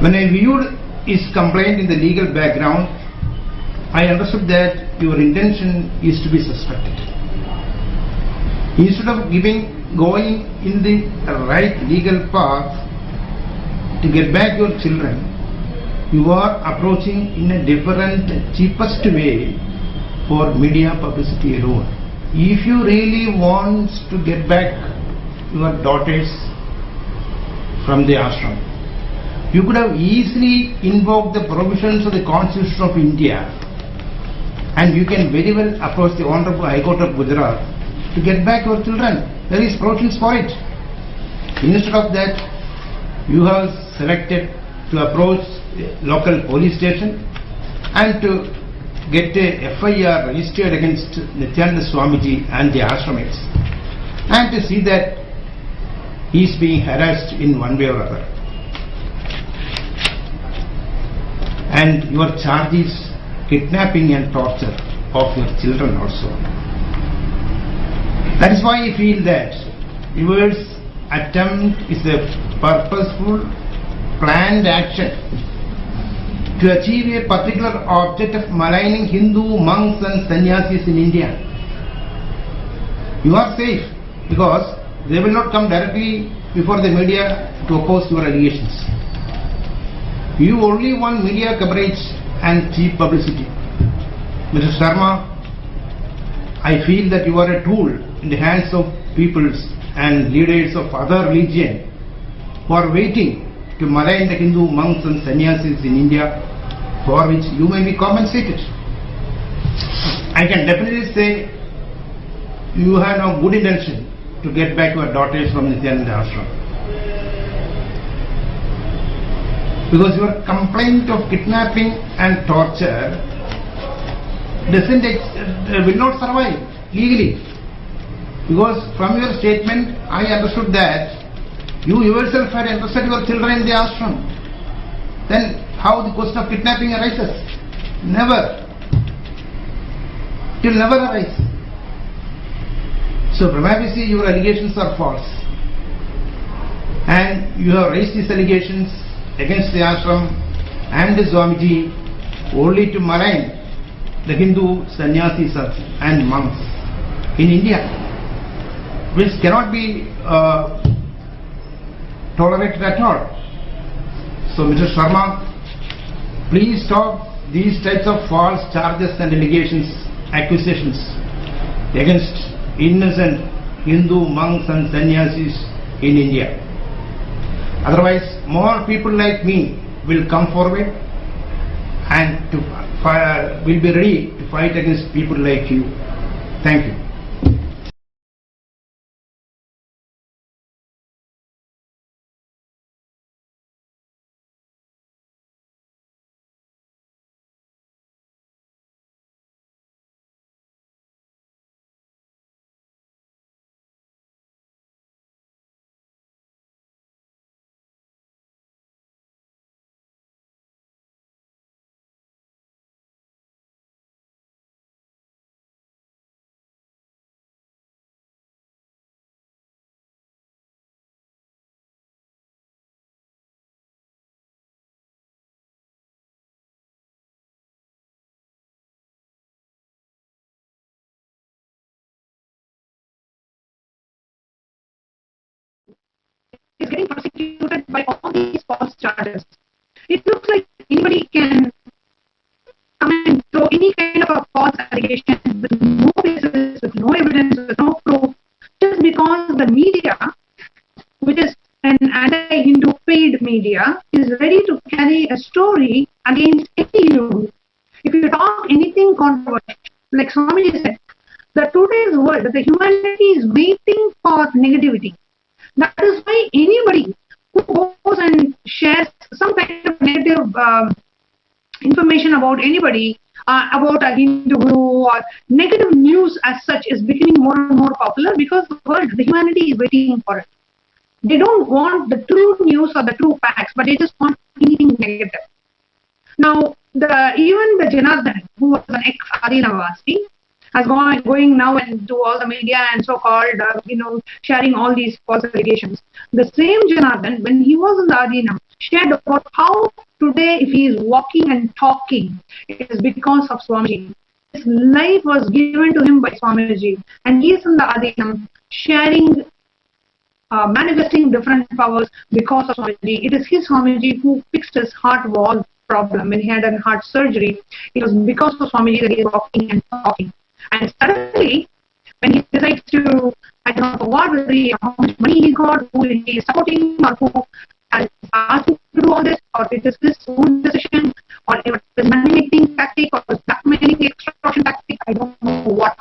Speaker 6: When I viewed his complaint in the legal background, I understood that your intention is to be suspected. Instead of going in the right legal path to get back your children, you are approaching in a different, cheapest way for media publicity alone. If you really want to get back your daughters from the ashram, you could have easily invoked the provisions of the Constitution of India, and you can very well approach the Honorable High Court of Gujarat to get back your children. There is provisions for it. Instead of that, you have selected to approach the local police station and to get a FIR registered against Nityananda Swamiji and the ashramites, and to see that he is being harassed in one way or other. And your charge is kidnapping and torture of your children also. That is why I feel that your attempt is a purposeful, planned action to achieve a particular object of maligning Hindu monks and sannyasis in India. You are safe because they will not come directly before the media to oppose your allegations. You only want media coverage and cheap publicity. Mr. Sharma, I feel that you are a tool in the hands of peoples and leaders of other religion who are waiting to malign the Hindu monks and sannyasis in India, for which you may be compensated. I can definitely say you have no good intention to get back your daughters from Nityananda ashram. Because your complaint of kidnapping and torture will not survive legally. Because from your statement, I understood that you yourself had interested your children in the ashram. Then how the question of kidnapping arises? Never. It will never arise. So prima facie your allegations are false. And you have raised these allegations against the ashram and the Swamiji only to malign the Hindu sannyasis and monks in India, which cannot be tolerated at all. So Mr. Sharma, please stop these types of false charges and allegations, accusations against innocent Hindu monks and sannyasis in India. Otherwise, more people like me will come forward and will be ready to fight against people like you. Thank you.
Speaker 5: by all these false charges. It looks like anybody can come and throw any kind of a false allegation with no basis, with no evidence, with no proof, just because the media, which is an anti-Hindu paid media, is ready to carry a story against any Hindu. If you talk anything controversial, like Swamiji said, the today's world, the humanity is waiting for negativity. That is why anybody who goes and shares some kind of negative information about anybody, about a Hindu guru or negative news as such is becoming more and more popular because the world, the humanity is waiting for it. They don't want the true news or the true facts, but they just want anything negative. Now, even the Janardhan, who was an ex-Adinavasi, has going now and do all the media and so-called, sharing all these false allegations. The same Janardhan, when he was in the Adinam, shared about how today, if he is walking and talking, it is because of Swamiji. His life was given to him by Swamiji, and he is in the Adinam sharing, manifesting different powers because of Swamiji. It is his Swamiji who fixed his heart valve problem when he had a heart surgery. It was because of Swamiji that he is walking and talking. And suddenly, when he decides to, I don't know what, how much money he got, who he is supporting, or who has asked him to do all this, or it is his own decision, or it is manipulating tactic, or blackmailing extortion tactic, I don't know what.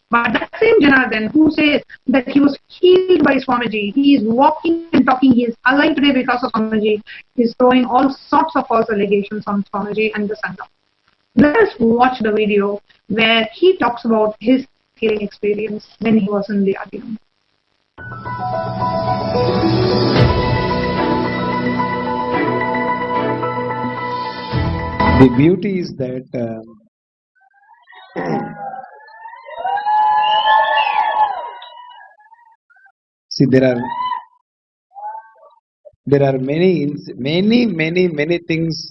Speaker 5: But that same Janardhan who says that he was healed by Swamiji, he is walking and talking, he is alive today because of Swamiji, he is throwing all sorts of false allegations on Swamiji and the Sangha. Let us watch the video where he talks about his healing experience when he was in the Adinam.
Speaker 7: The beauty is that see, there are many things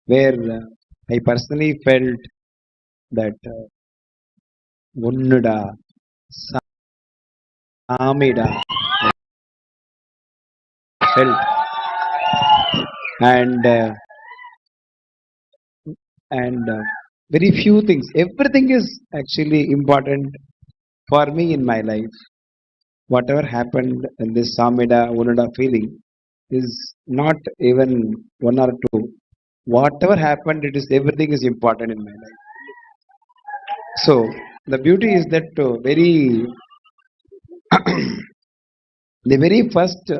Speaker 7: where I personally felt that Unnuda, Samida, felt, and very few things. Everything is actually important for me in my life. Whatever happened in this Samida, Unnuda feeling is not even one or two. Whatever happened, everything is important in my life. So the beauty is that the very first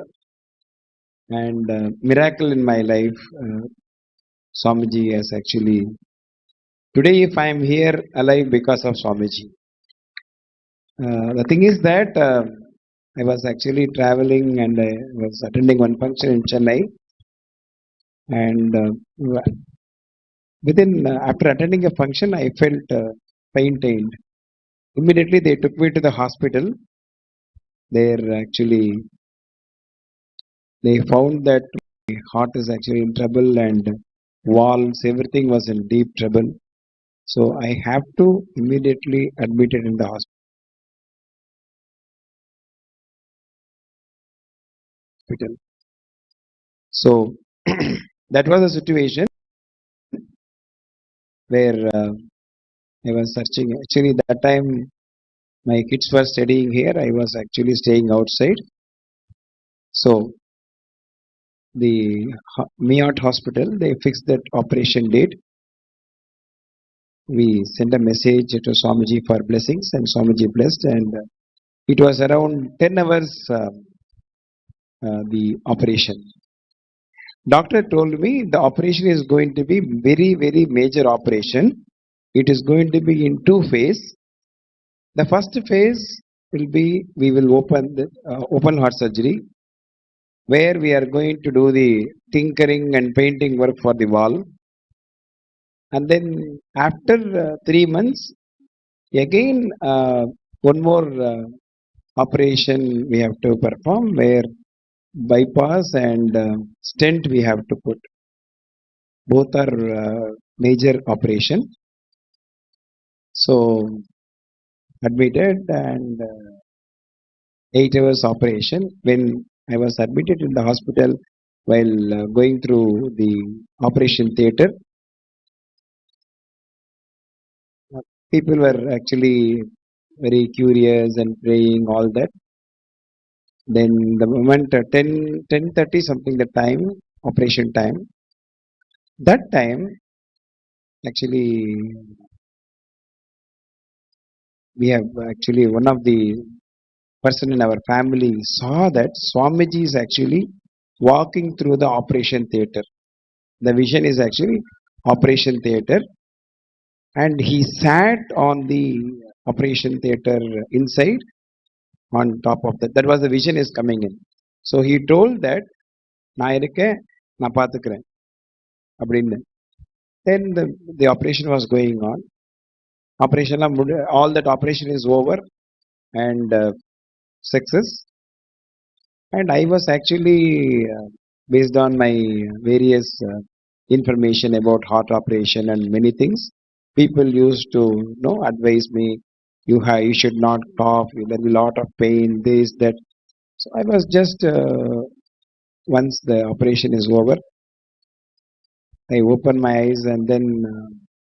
Speaker 7: and miracle in my life, Swamiji has actually. Today, if I am here alive because of Swamiji, the thing is that I was actually traveling and I was attending one function in Chennai, and after attending a function, I felt pained. Immediately, they took me to the hospital. They found that my heart is actually in trouble and valves, everything was in deep trouble. So I have to immediately admitted in the hospital. So that was the situation where I was searching. Actually, that time my kids were studying here. I was actually staying outside. So the Miyot hospital, they fixed that operation date. We sent a message to Swamiji for blessings, and Swamiji blessed, and it was around 10 hours the operation. Doctor told me the operation is going to be very major operation. It is going to be in two phases. The first phase will be we will open the open heart surgery, where we are going to do the tinkering and painting work for the wall. And then after 3 months, again one more operation we have to perform, where bypass and stent we have to put. Both are major operation. So admitted, and 8 hours operation. When I was admitted in the hospital while going through the operation theatre. People were actually very curious and praying all that. Then the moment 10:30 something the time, operation time, that time actually we have actually one of the person in our family saw that Swamiji is actually walking through the operation theatre. The vision is actually operation theatre, and he sat on the operation theatre inside on top of that. That was the vision is coming in. So he told that நான் இருக்கேன் நான் பார்த்துக்கிறேன் அப்படின்னு. Then the operation was going on. Operation all that operation is over and success. And I was actually based on my various information about heart operation and many things. People used to advise me, you should not cough. There will be a lot of pain. This that. So I was just once the operation is over, I opened my eyes and then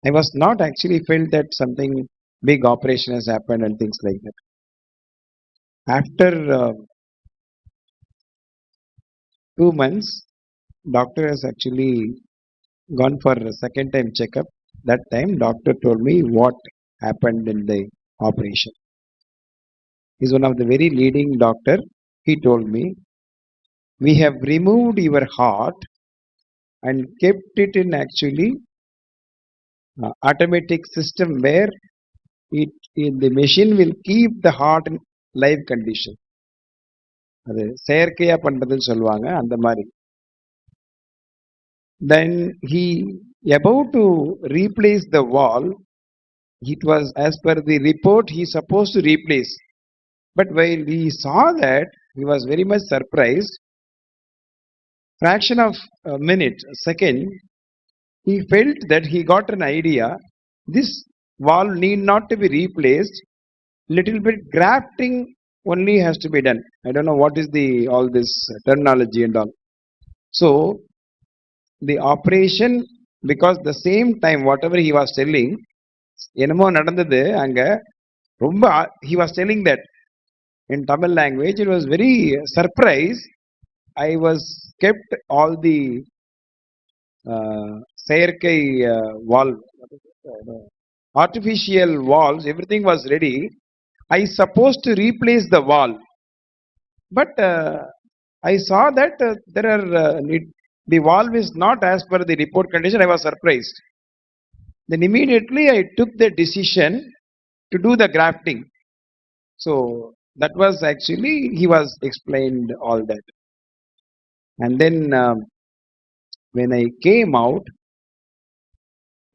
Speaker 7: I was not actually felt that something big operation has happened and things like that. After 2 months, doctor has actually gone for a second time checkup. That time doctor told me what happened in the operation. He's one of the very leading doctor. He told me, we have removed your heart and kept it in actually automatic system where the machine will keep the heart in live condition. அது செயற்கையா பண்றதுன்னு சொல்லுவாங்க அந்த மாதிரி. Then he about to replace the wall. It was as per the report he supposed to replace. But while he saw that, he was very much surprised. Fraction of a minute, a second, he felt that he got an idea. This wall need not to be replaced. Little bit grafting only has to be done. I don't know what is the all this terminology and all. So the operation, because the same time whatever he was telling, என்னமோ நடந்தது அங்க ரொம்ப he was telling that in Tamil language. It was very surprised. I was kept all the செயற்கை wall, artificial walls, everything was ready. I supposed to replace the wall, but I saw that there are the wall is not as per the report condition. I was surprised. Then immediately I took the decision to do the grafting. So that was actually he was explained all that. And then when I came out,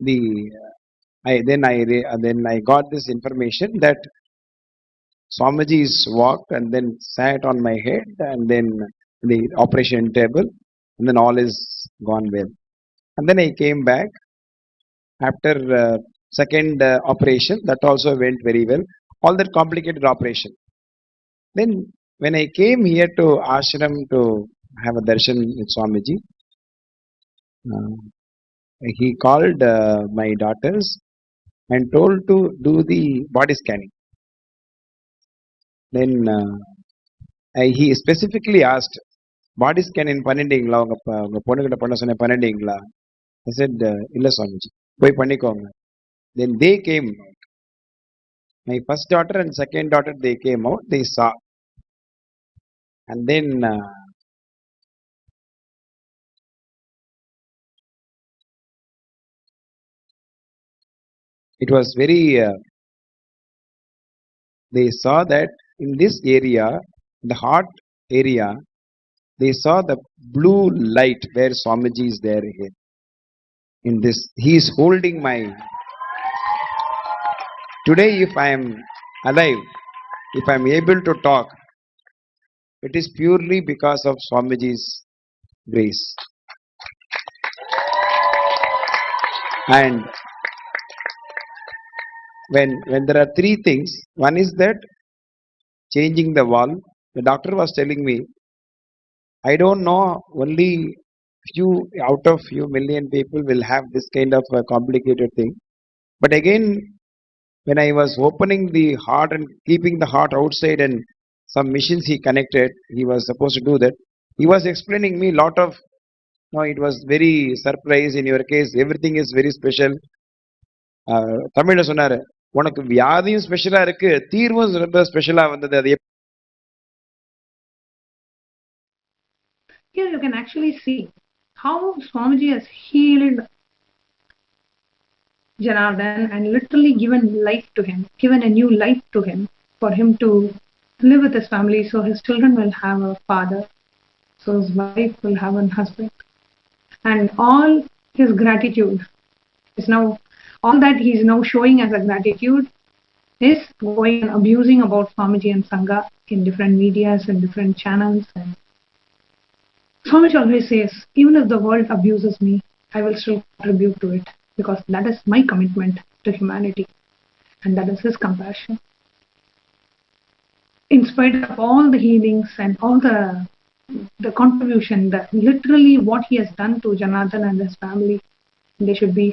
Speaker 7: then I got this information that Swamiji's walked and then sat on my head and then the operation table, and then all is gone well. And then I came back after second operation. That also went very well. All that complicated operation. Then when I came here to ashram to have a darshan with Swamiji, he called my daughters and told to do the body scanning. Then he specifically asked, body scanning பண்ணிட்டீங்களா உங்க பொண்ணுகிட்ட பண்ண சொன்ன பண்ணிட்டீங்களா? I said இல்ல Swamiji, போய் பண்ணிக்கோங்க. Then they came out. My first daughter and second daughter, they came out, they saw. And then it was very they saw that in this area, the heart area, they saw the blue light where Swamiji is there here. In this, he is holding my. Today, if I am alive, if I am able to talk, it is purely because of Swamiji's grace. And when there are three things, one is that changing the wall. The doctor was telling me, I don't know, only few out of few million people will have this kind of a complicated thing. But again, when I was opening the heart and keeping the heart outside and some machines he connected, he was supposed to do that. He was explaining me lot of, no, it was very surprise in your case, everything is very special. தமிழ்ல சொன்னாரு, உனக்கு வியாதியும் ஸ்பெஷலா இருக்கு, தீர்வும் ரொம்ப ஸ்பெஷலா வந்தது. அது
Speaker 5: Here you can actually see how Swamiji has healed Janardhan and literally given life to him, given a new life to him for him to live with his family, so his children will have a father, so his wife will have a husband. And all his gratitude is now, all that he is now showing as a gratitude is going and abusing about Swamiji and Sangha in different medias and different channels. And Swamiji always says, even if the world abuses me, I will still contribute to it, because that is my commitment to humanity, and that is his compassion. In spite of all the healings and all the contribution, that literally what he has done to Janardhan and his family, they should be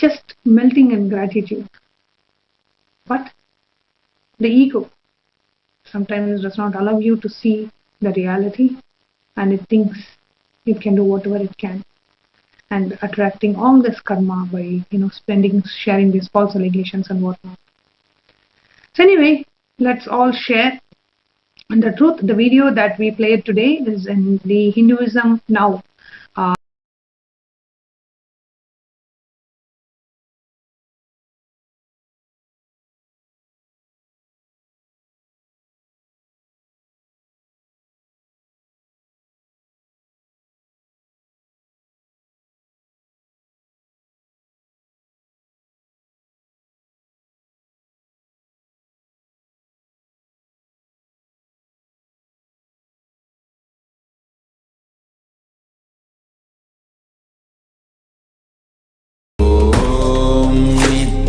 Speaker 5: just melting in gratitude. But the ego sometimes does not allow you to see the reality, and it thinks it can do whatever it can, and attracting all this karma by sharing these false allegations and whatnot. So anyway, let's all share. And the truth, the video that we played today is in the Hinduism Now.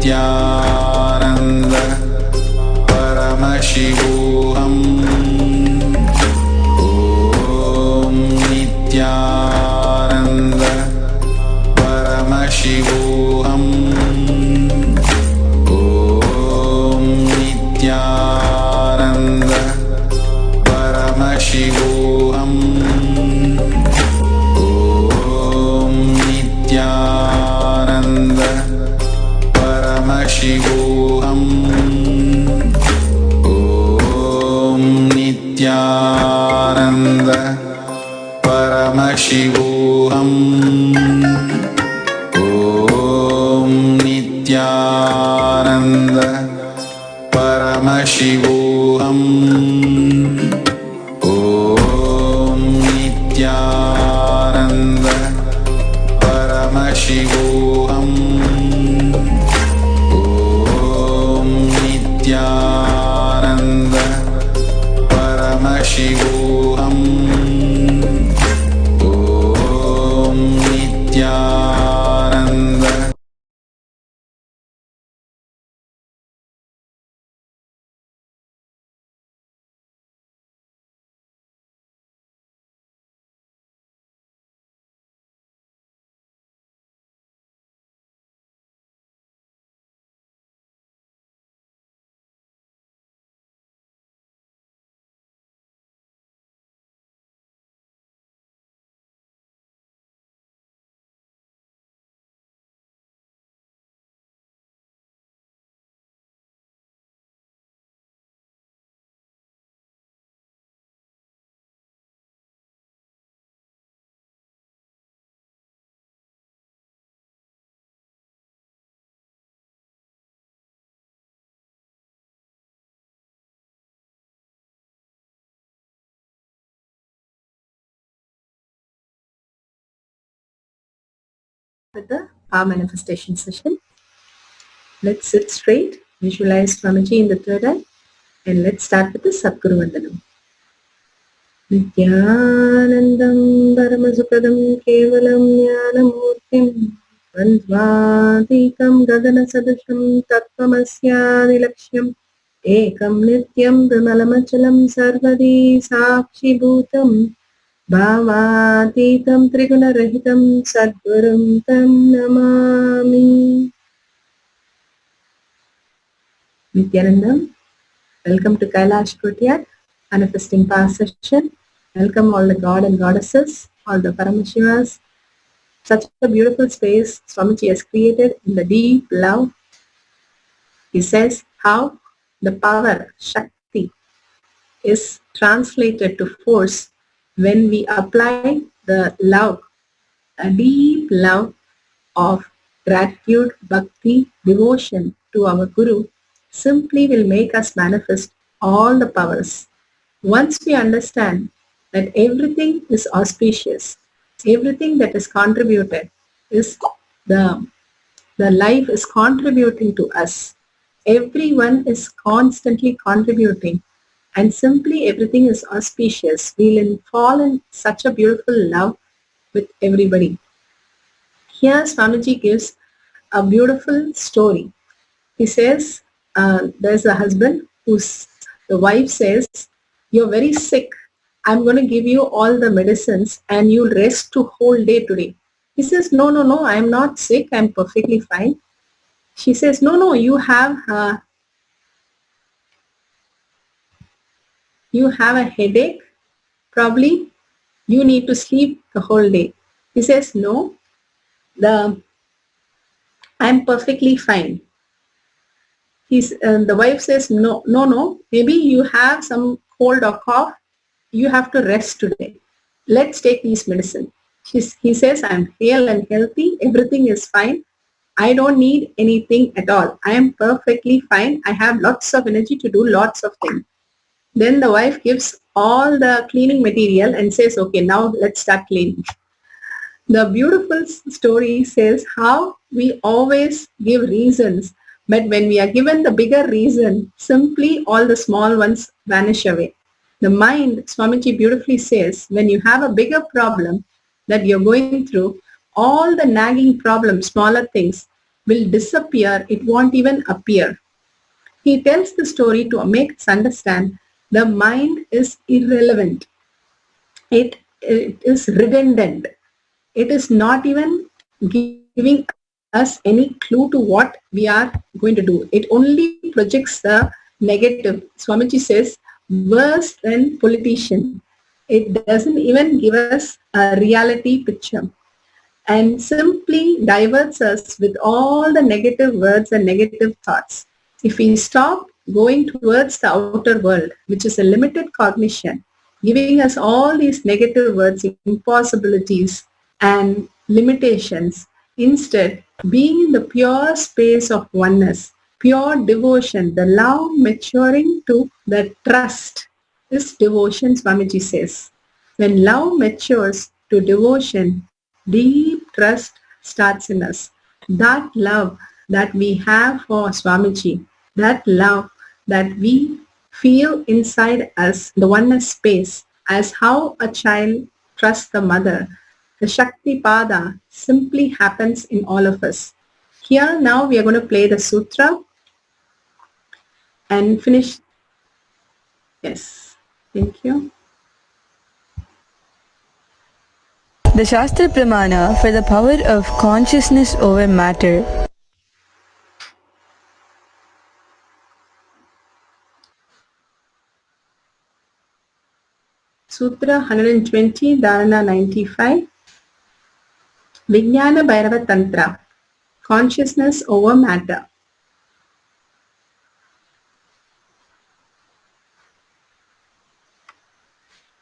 Speaker 4: Nityanand परमशिवोऽहम् ॐ नित्यानन्द परमशिवोऽहम् ॐ नित्यानन्द परमशिवोऽहम् ॐ नित्यानन्द शिवोऽहम् ॐ नित्यानन्द परमशिवोऽहम् ॐ नित्यानन्द परमशिवोऽहम् ॐ नित्यानन्द परमशिवोऽहम् नित्यानन्द परमशिवोऽहम् ॐ Nityanand
Speaker 8: with the power manifestation session. Let's sit straight, visualize Swamiji in the third eye, and let's start with the Sadguru Vandanam. Nityanandam Paramasukadam Kevalam Jnanamurtim Vandvadikam Gagana Sadasham Tattvamasyanilaksham Ekam Nityam Vimalamachalam Sarvadi Sakshi Bhutam Bhavatītam Triguna-rahitam Sadgurum Tam Namami. Nityanandam, welcome to Kailash Kotyat, Manifesting Power Session. Welcome all the God and Goddesses, all the Paramashivas. Such a beautiful space Swamiji has created in the deep love. He says how the power, Shakti, is translated to force when we apply the love, a deep love of gratitude, bhakti, devotion to our Guru, simply will make us manifest all the powers. Once we understand that everything is auspicious, everything that is contributed is the life is contributing to us. Everyone is constantly contributing, and simply everything is auspicious. We'll fall in such a beautiful love with everybody. Here Swamiji gives a beautiful story. He says, there's a husband the wife says, you're very sick. I'm going to give you all the medicines and you'll rest to whole day today. He says, no, I'm not sick. I'm perfectly fine. She says, no, you have a headache. Probably you need to sleep the whole day. He says, no, I'm perfectly fine. The wife says, no, maybe you have some cold or cough. You have to rest today. Let's take these medicine. He says, I'm hale and healthy. Everything is fine. I don't need anything at all. I am perfectly fine. I have lots of energy to do lots of things. Then the wife gives all the cleaning material and says, okay, now let's start cleaning. The beautiful story says how we always give reasons, but when we are given the bigger reason, simply all the small ones vanish away. The mind, Swamiji beautifully says, when you have a bigger problem that you're going through, all the nagging problems, smaller things, will disappear. It won't even appear. He tells the story to make us understand the mind is irrelevant. It is redundant. It is not even giving us any clue to what we are going to do. It only projects the negative. Swamiji says, worse than politician. It doesn't even give us a reality picture and simply diverts us with all the negative words and negative thoughts. If we stop going towards the outer world, which is a limited cognition, giving us all these negative words, impossibilities and limitations, instead being in the pure space of oneness, pure devotion, the love maturing to the trust is devotion, Swamiji says. When love matures to devotion, deep trust starts in us. That love that we have for Swamiji, that love that we feel inside us, the oneness space, as how a child trusts the mother, the Shakti Pada simply happens in all of us. Here now we are going to play the sutra and finish. Yes, thank you.
Speaker 2: The Shastra Pramana for the power of consciousness over matter.
Speaker 8: Sutra 120, Dharana 95. Vijnana Bhairava Tantra, consciousness over matter.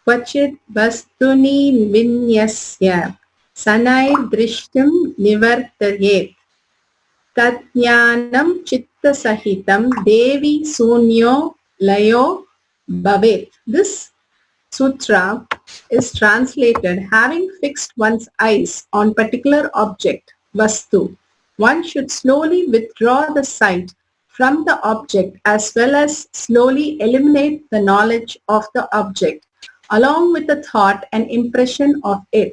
Speaker 8: Kvachit vastuni vinyasya sanai drishtim nivartayet tatjnanam chitta sahitam devi sunyo layo bhavet. This sutra is translated having fixed one's eyes on particular object, vastu. One should slowly withdraw the sight from the object as well as slowly eliminate the knowledge of the object along with the thought and impression of it.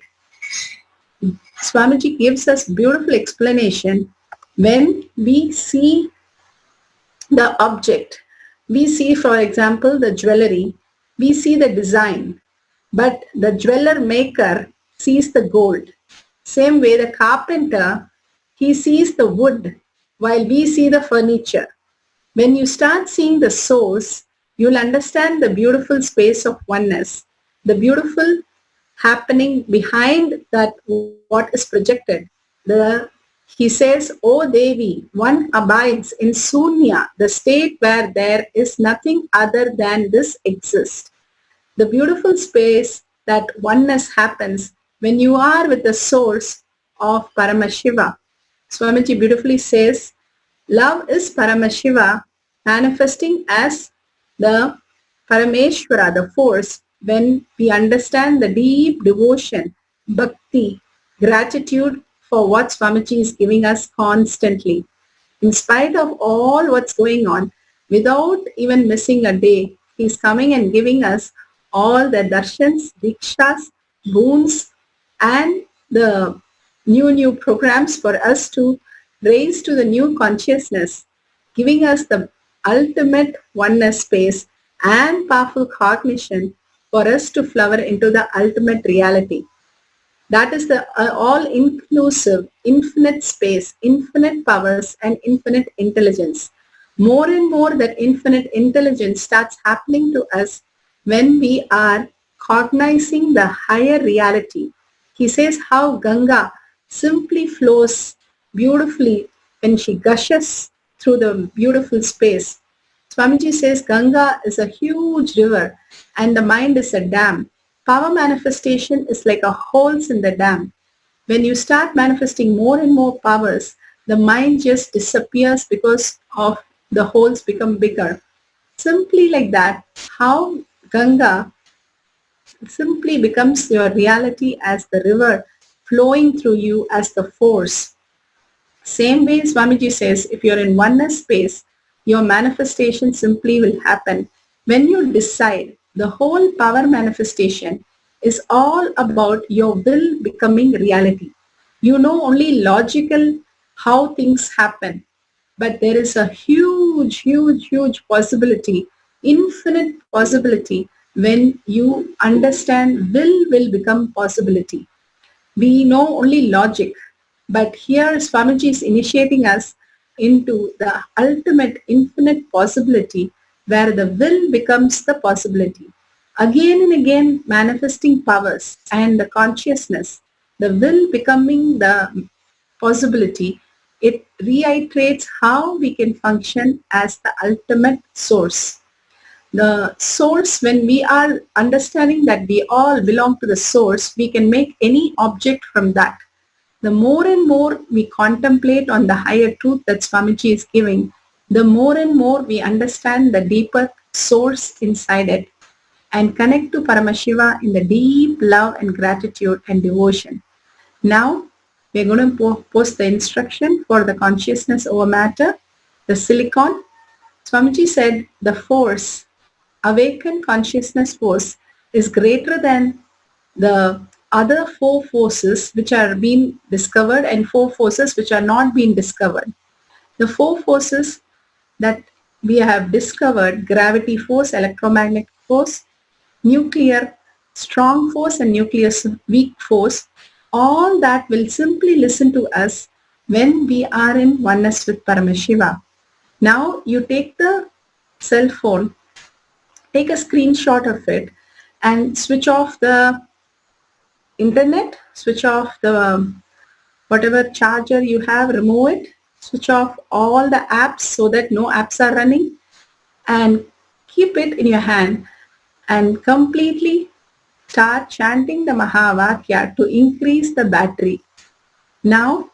Speaker 8: Swamiji gives us beautiful explanation. When we see the object, we see, for example, the jewelry, we see the design. but the jeweler maker sees the gold. Same way the carpenter, he sees the wood while we see the furniture. When you start seeing the source, you'll understand the beautiful space of oneness, the beautiful happening behind that what is projected. He says, O Devi, one abides in Sunya, the state where there is nothing other than this exists. The beautiful space that oneness happens when you are with the source of Paramashiva. Swamiji beautifully says, love is Paramashiva manifesting as the Parameshwara, the force, when we understand the deep devotion, bhakti, gratitude for what Swamiji is giving us constantly. In spite of all what's going on, without even missing a day, he's coming and giving us all the darshans, dikshas, boons, and the new programs for us to raise to the new consciousness, giving us the ultimate oneness space and powerful cognition for us to flower into the ultimate reality. That is the all-inclusive, infinite space, infinite powers, and infinite intelligence. More and more that infinite intelligence starts happening to us when we are cognizing the higher reality. He says how Ganga simply flows beautifully when she gushes through the beautiful space. Swamiji says Ganga is a huge river and the mind is a dam. Power manifestation is like a holes in the dam. When you start manifesting more and more powers, the mind just disappears because of the holes become bigger. Simply like that, how Ganga simply becomes your reality as the river flowing through you as the force. Same way Swamiji says, if you're in oneness space, your manifestation simply will happen. When you decide, the whole power manifestation is all about your will becoming reality. You know only logical how things happen, but there is a huge possibility, infinite possibility when you understand will become possibility. We know only logic, but here Swamiji is initiating us into the ultimate infinite possibility where the will becomes the possibility. Again and again manifesting powers and the consciousness, the will becoming the possibility, it reiterates how we can function as the ultimate source. The source, when we are understanding that we all belong to the source, we can make any object from that. The more and more we contemplate on the higher truth that Swamiji is giving, the more and more we understand the deeper source inside it and connect to Paramashiva in the deep love and gratitude and devotion. Now, we're going to post the instruction for the consciousness over matter, the silicon. Swamiji said the force, awakened consciousness force, is greater than the other four forces which are being discovered and four forces which are not being discovered. The four forces that we have discovered, gravity force, electromagnetic force, nuclear strong force and nuclear weak force, all that will simply listen to us when we are in oneness with Paramashiva. Now you take the cell phone, take a screenshot of it and switch off the internet, switch off the whatever charger you have, remove it, switch off all the apps so that no apps are running and keep it in your hand and completely start chanting the Mahavakya to increase the battery. Now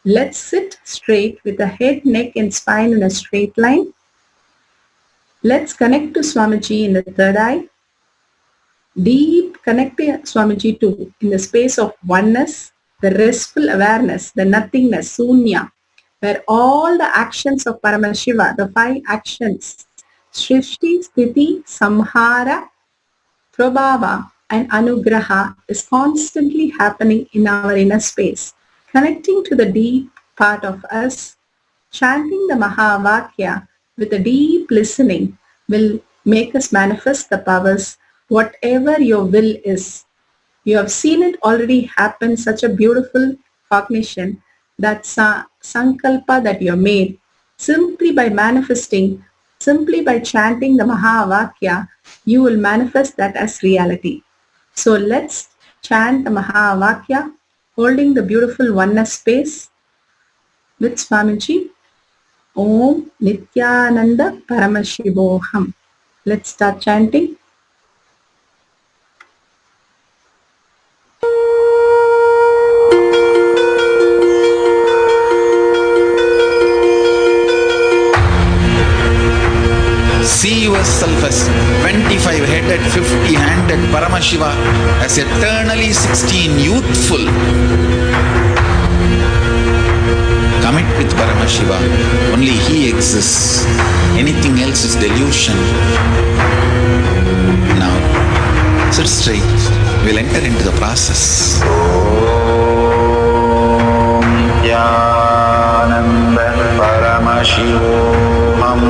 Speaker 8: let's sit straight with the head, neck and spine in a straight line. Let's connect to Swamiji in the third eye. Deep connect to Swamiji too in the space of oneness, the restful awareness, the nothingness, Sunya, where all the actions of Paramashiva, the 5 actions, Srishti, Sthiti, Samhara, Prabhava and Anugraha is constantly happening in our inner space. Connecting to the deep part of us, chanting the Mahavakya with a deep listening will make us manifest the powers whatever your will is. You have seen it already happen, such a beautiful cognition, that sankalpa that you have made, simply by manifesting, simply by chanting the Mahavakya, you will manifest that as reality. So let's chant the Mahavakya, holding the beautiful oneness space with Swamiji. Om Nityananda Paramashivoham. Let's start chanting.
Speaker 4: See yourself as 25-headed, 50-handed Paramashiva, as eternally 16, youthful. Commit with Paramashiva. Only He exists. Anything else is delusion. Now, sit straight. We'll enter into the process. Nityananda Paramashivoham.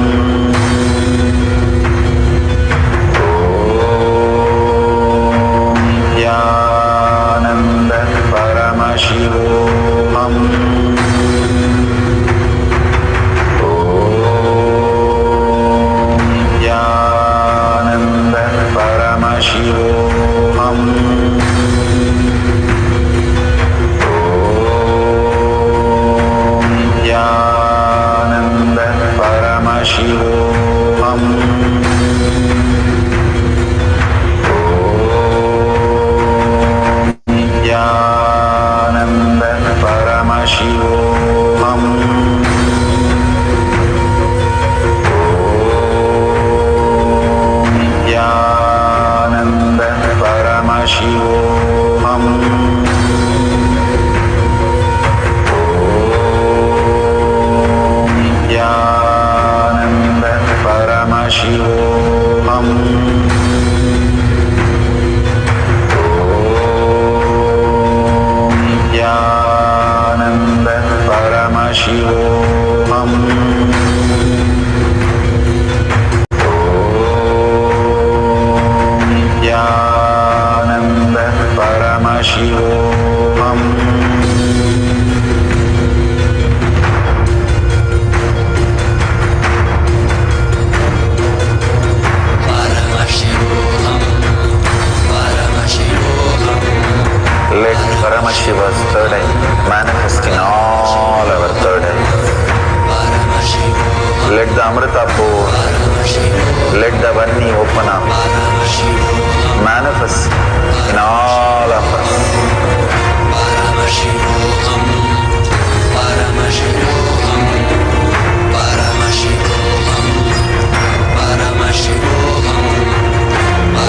Speaker 4: Let Paramashiva's third eye manifest in all our third eyes. Let the Amrita pour, let the Vanni open up, manifest in all of us.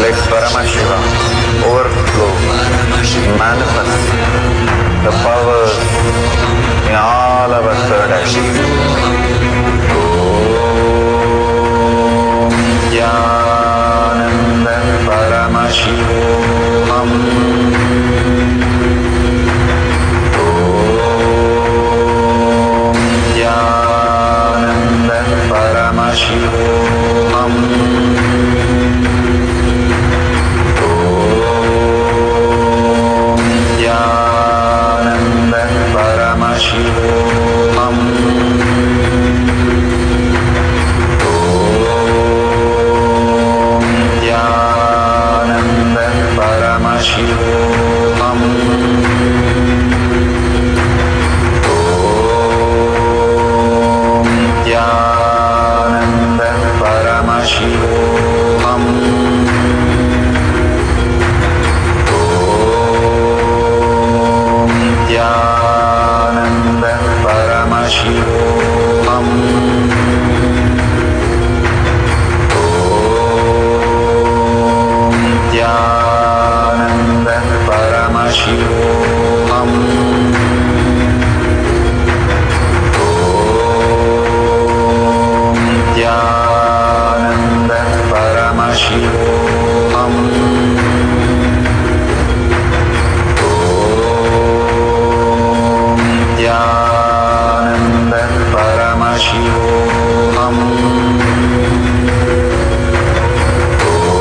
Speaker 4: Let Paramashiva overflow, manifest the powers in all our third eyes. Om Nityananda Paramashivoham. Om Nityananda Paramashivoham. Paramashivoham. Om Nityananda Paramashivoham. Om Nityananda Paramashivoham. Paramashivoham. Om Nityananda Paramashivoham. Om Nityananda Paramashivoham. Paramashivoham. Om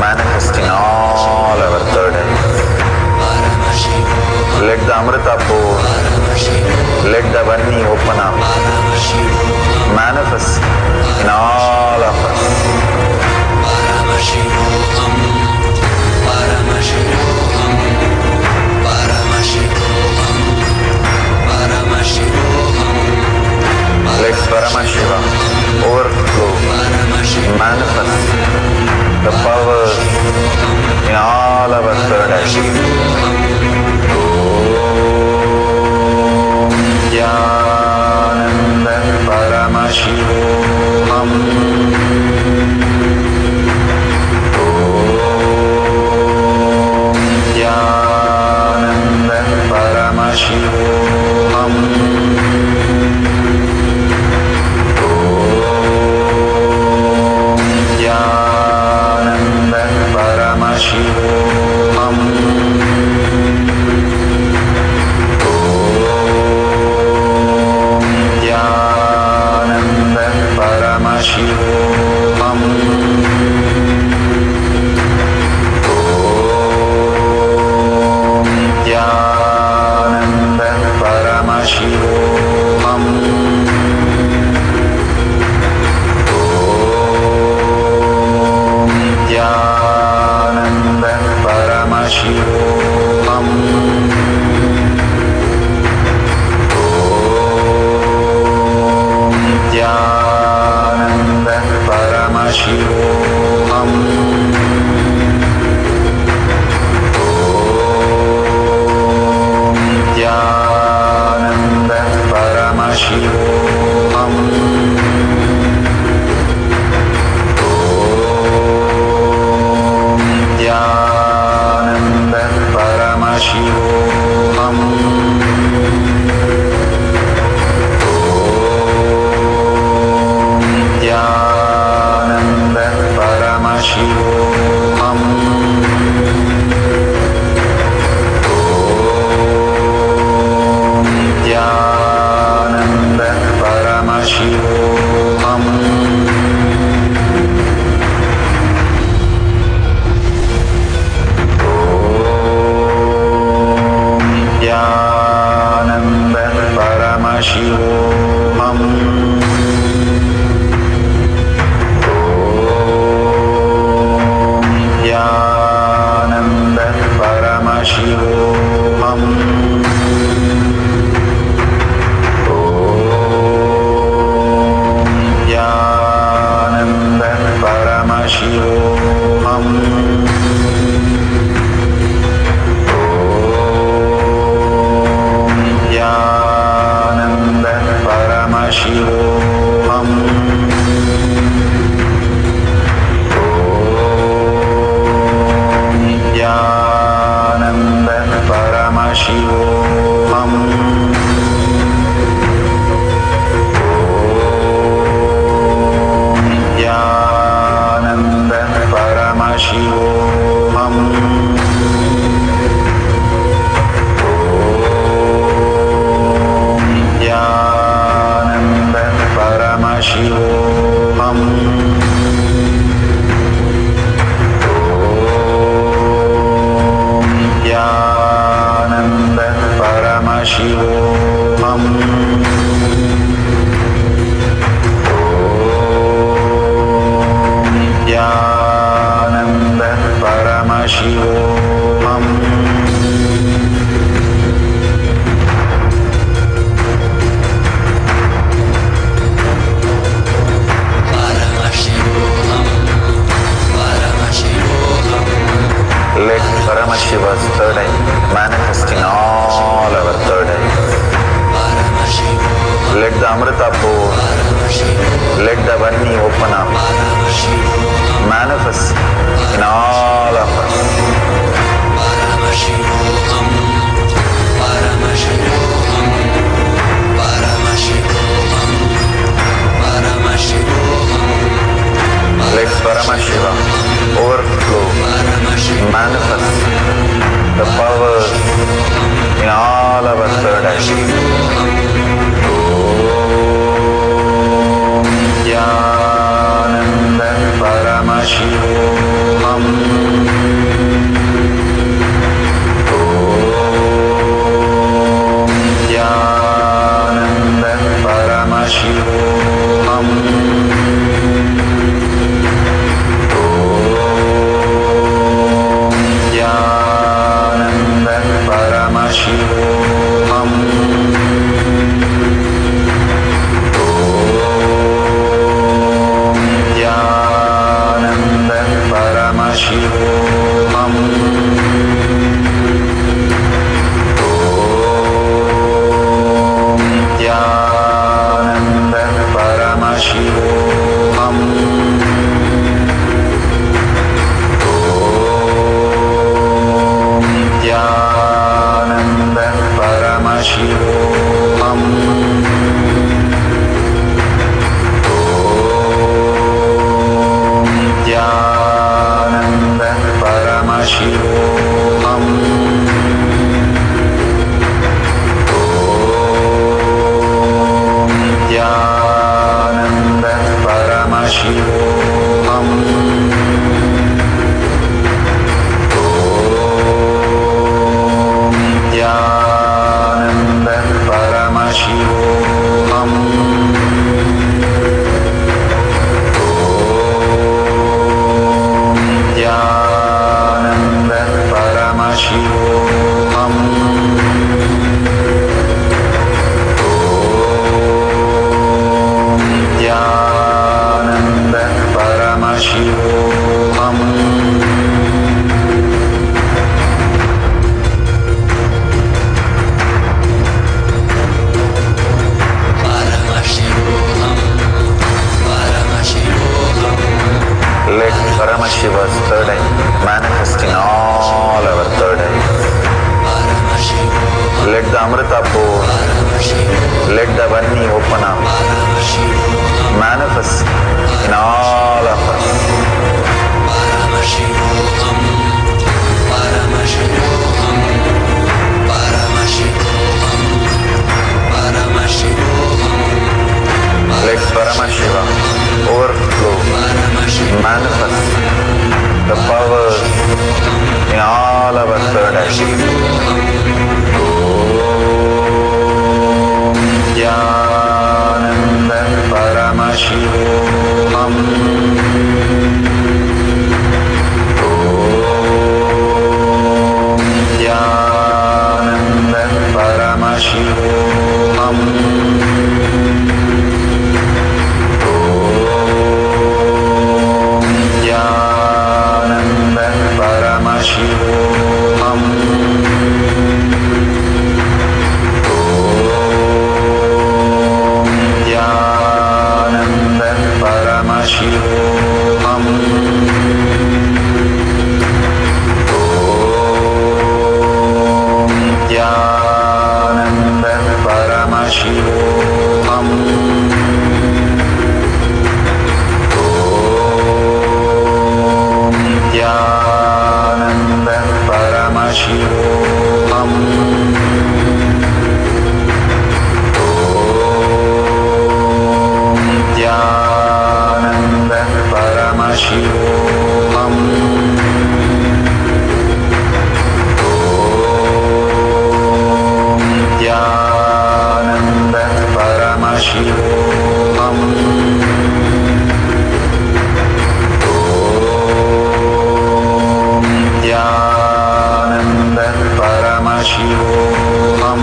Speaker 4: manifest in all our third eyes. Let the Amrita pour, let the Vanni open up, manifest in all of us. Let Paramashiva overflow, manifest the powers in all our third eyes. Om Jnananda Paramashivoham. Om Jnananda Paramashivoham. Jnananda Paramashivoham. Om Jnananda Paramashivoham. Om Jnananda Paramashivoham. Jnananda Paramashivoham. Om Jnananda Paramashivoham. Om Jnananda Paramashivoham. Jnananda Paramashivoham. Om Jnananda Paramashivoham. Om Jnananda Paramashivoham. Jnananda Paramashivoham. Om Jnananda Paramashivoham. Om Jnananda Paramashivoham. Jnananda Paramashivoham. Om Jnananda Paramashivoham. Om Jnananda Paramashivoham. Jnananda Paramashivoham. Om Jnananda Paramashivoham. Om Jnananda Paramashivoham. Let Paramashiva's third eye manifest in all our third eyes. Let the Amrita pour, let the Vanni open up, manifest in all of us. Let Paramashiva overflow, manifest the powers in all our third eyes. Om Jnananda Paramashivoham. Paramashivoham. Nityananda Paramashivoham. Nityananda Paramashivoham. Nityananda Paramashivoham. Nityananda Paramashivoham. Nityananda Paramashivoham. Nityananda Paramashivoham. Nityananda Paramashivoham. Let Paramashiva's third eye manifest in all our third eyes. Let the Amrita pour, let the Vanni open up, manifest in all of us. Let Paramashiva overflow, manifest the powers in all our third eyes. Nityananda Paramashivoham. Nityananda Paramashivoham. Nityananda Paramashivoham. Nityananda Paramashivoham. Nityananda Paramashivoham. Nityananda Paramashivoham. Nityananda Paramashivoham. Nityananda Paramashivoham. Nityananda Paramashivoham.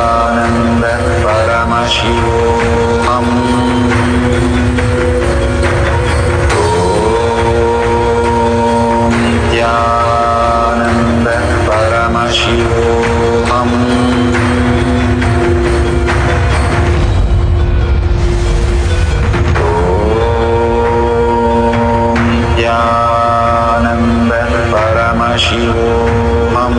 Speaker 4: Nityananda Paramashivoham. Nityananda Paramashivoham. Nityananda Paramashivoham.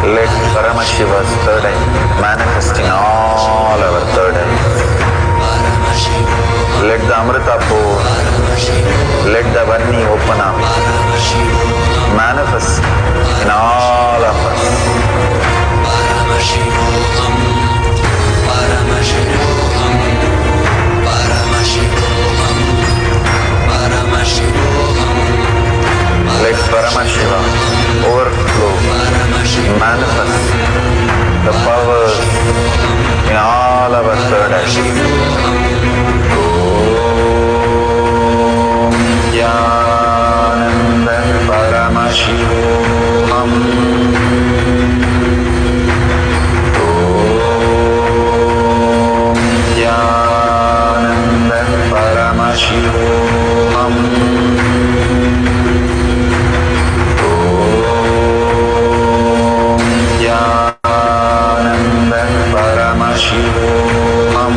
Speaker 4: Let Paramashiva's third eye manifesting all our third eyes. Let the Amrita pour, let the Vanni open up, manifest in all of us. Let Paramashiva overflow, manifest the powers in all our third eyes. Om Jnananda Paramashivoham. Om Jnananda Paramashivoham. Jnananda Paramashivoham.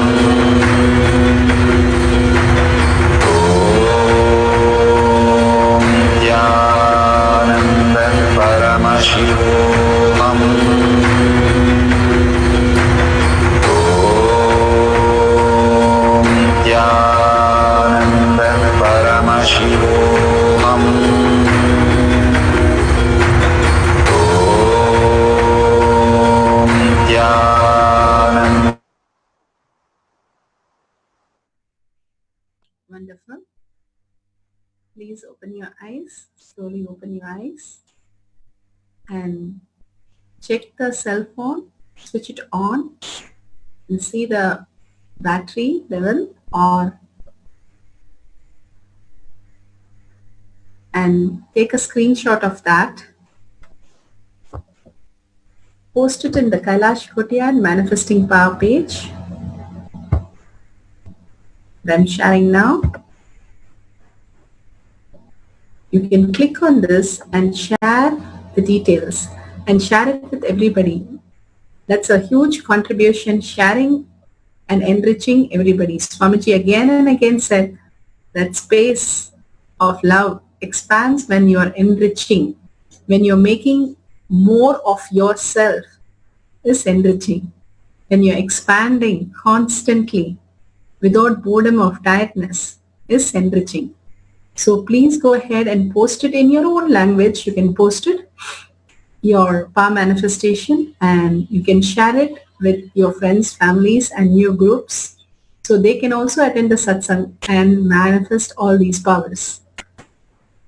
Speaker 8: Wonderful. Please open your eyes. Slowly open your eyes. And check the cell phone. Switch it on. And see the battery level and take a screenshot of that. Post it in the Kailash Kotiad Manifesting Power page. I'm sharing now. You can click on this and share the details and share it with everybody. That's a huge contribution, sharing and enriching everybody. Swamiji again and again said that space of love expands when you are enriching, when you're making more of yourself is enriching. When you're expanding constantly without boredom of tiredness is enriching. So please go ahead and post it in your own language. You can post it, your power manifestation, and you can share it with your friends, families, and your groups so they can also attend the satsang and manifest all these powers.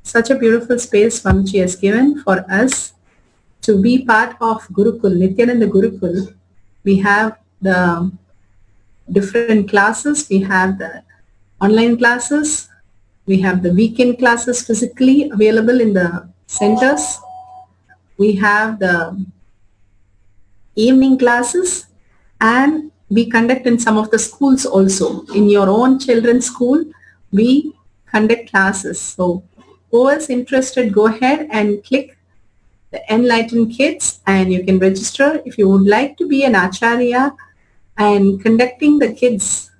Speaker 8: Such a beautiful space Swamiji has given for us to be part of Gurukul, Nityananda Gurukul. We have the different classes. We have the online classes. We have the weekend classes physically available in the centers. We have the evening classes, and we conduct in some of the schools also. In your own children's school, we conduct classes. So whoever's interested, go ahead and click the Enlightened Kids and you can register. If you would like to be an Acharya and conducting the kids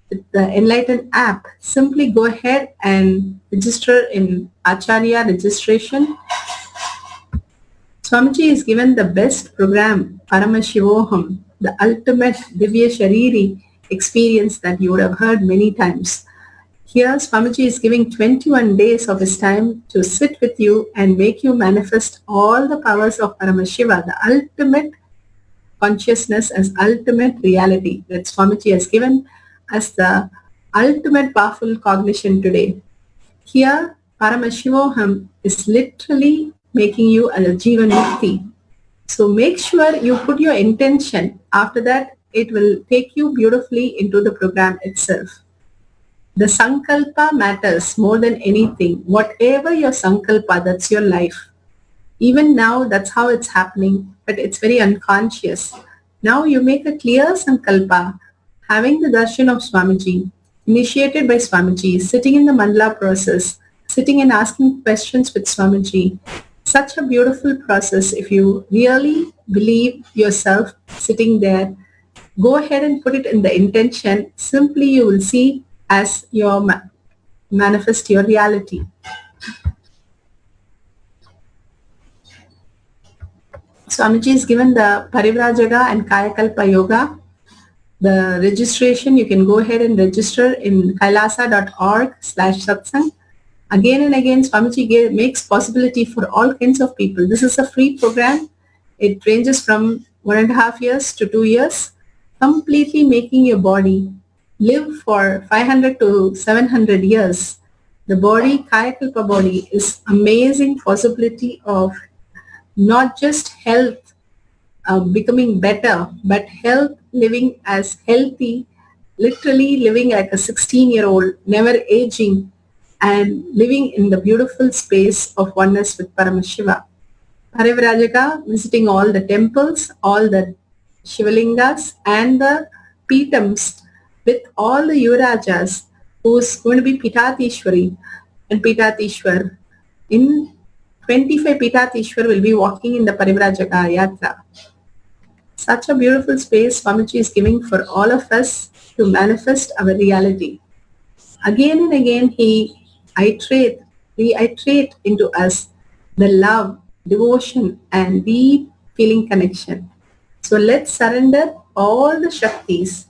Speaker 8: with the Enlightened app, simply go ahead and register in Acharya registration. Swamiji is given the best program, Paramashivoham, the ultimate Divya Shariri experience that you would have heard many times. Here, Swamiji is giving 21 days of his time to sit with you and make you manifest all the powers of Paramashiva, the ultimate consciousness as ultimate reality that Swamiji has given as the ultimate powerful cognition today. Here, Paramashivoham is literally making you a Jivan Mukti. So make sure you put your intention. After that, it will take you beautifully into the program itself. The Sankalpa matters more than anything. Whatever your Sankalpa, that's your life. Even now, that's how it's happening, but it's very unconscious. Now you make a clear Sankalpa, having the darshan of Swamiji, initiated by Swamiji, sitting in the mandala process, sitting and asking questions with Swamiji. Such a beautiful process. If you really believe yourself sitting there, go ahead and put it in the intention. Simply you will see as your manifest your reality. Swamiji has given the Parivrajaga and Kayakalpa Yoga. The registration, you can go ahead and register in kailasa.org/satsang. Again and again, Swamiji makes possibility for all kinds of people. This is a free program. It ranges from 1.5 years to 2 years, completely making your body live for 500 to 700 years. The body, Kayakalpa body, is amazing possibility of not just health becoming better, but health living as healthy, literally living like a 16-year-old, never aging, and living in the beautiful space of oneness with Paramashiva. Parivrajaka, visiting all the temples, all the Shivalingas and the Pitams with all the Yuvarajas, who's going to be Pitatishwari and Pitatishwar. In 25 Pitatishwar will be walking in the Parivrajaka Yatra. Such a beautiful space Swamiji is giving for all of us to manifest our reality. Again and again he reiterate into us the love, devotion and deep feeling connection. So let's surrender all the Shaktis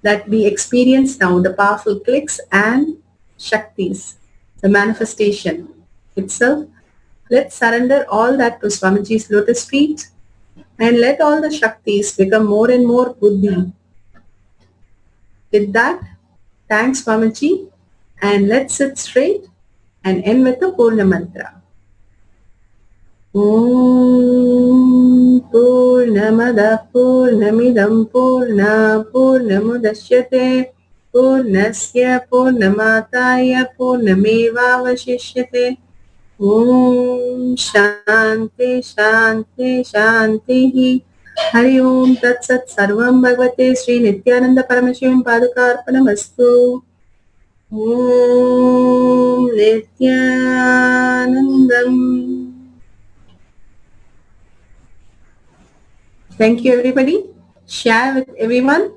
Speaker 8: that we experience now, the powerful clicks and Shaktis, the manifestation itself. Let's surrender all that to Swamiji's lotus feet and let all the Shaktis become more and more Buddhi. With that, Thanks, Swamiji. And let's sit straight and end with the Purna Mantra. Om Purnamada Purnamidam Purna Purnamudashyate Purnasya Purnamataya Purnameva Vashishyate. Om Shanti Shanti Shanti. Hari Om Tat Sat Sarvam Bhagavate Sri Nityananda Paramashivam Padukarpanamastu. Om Nityanandam. Thank you, everybody. Share with everyone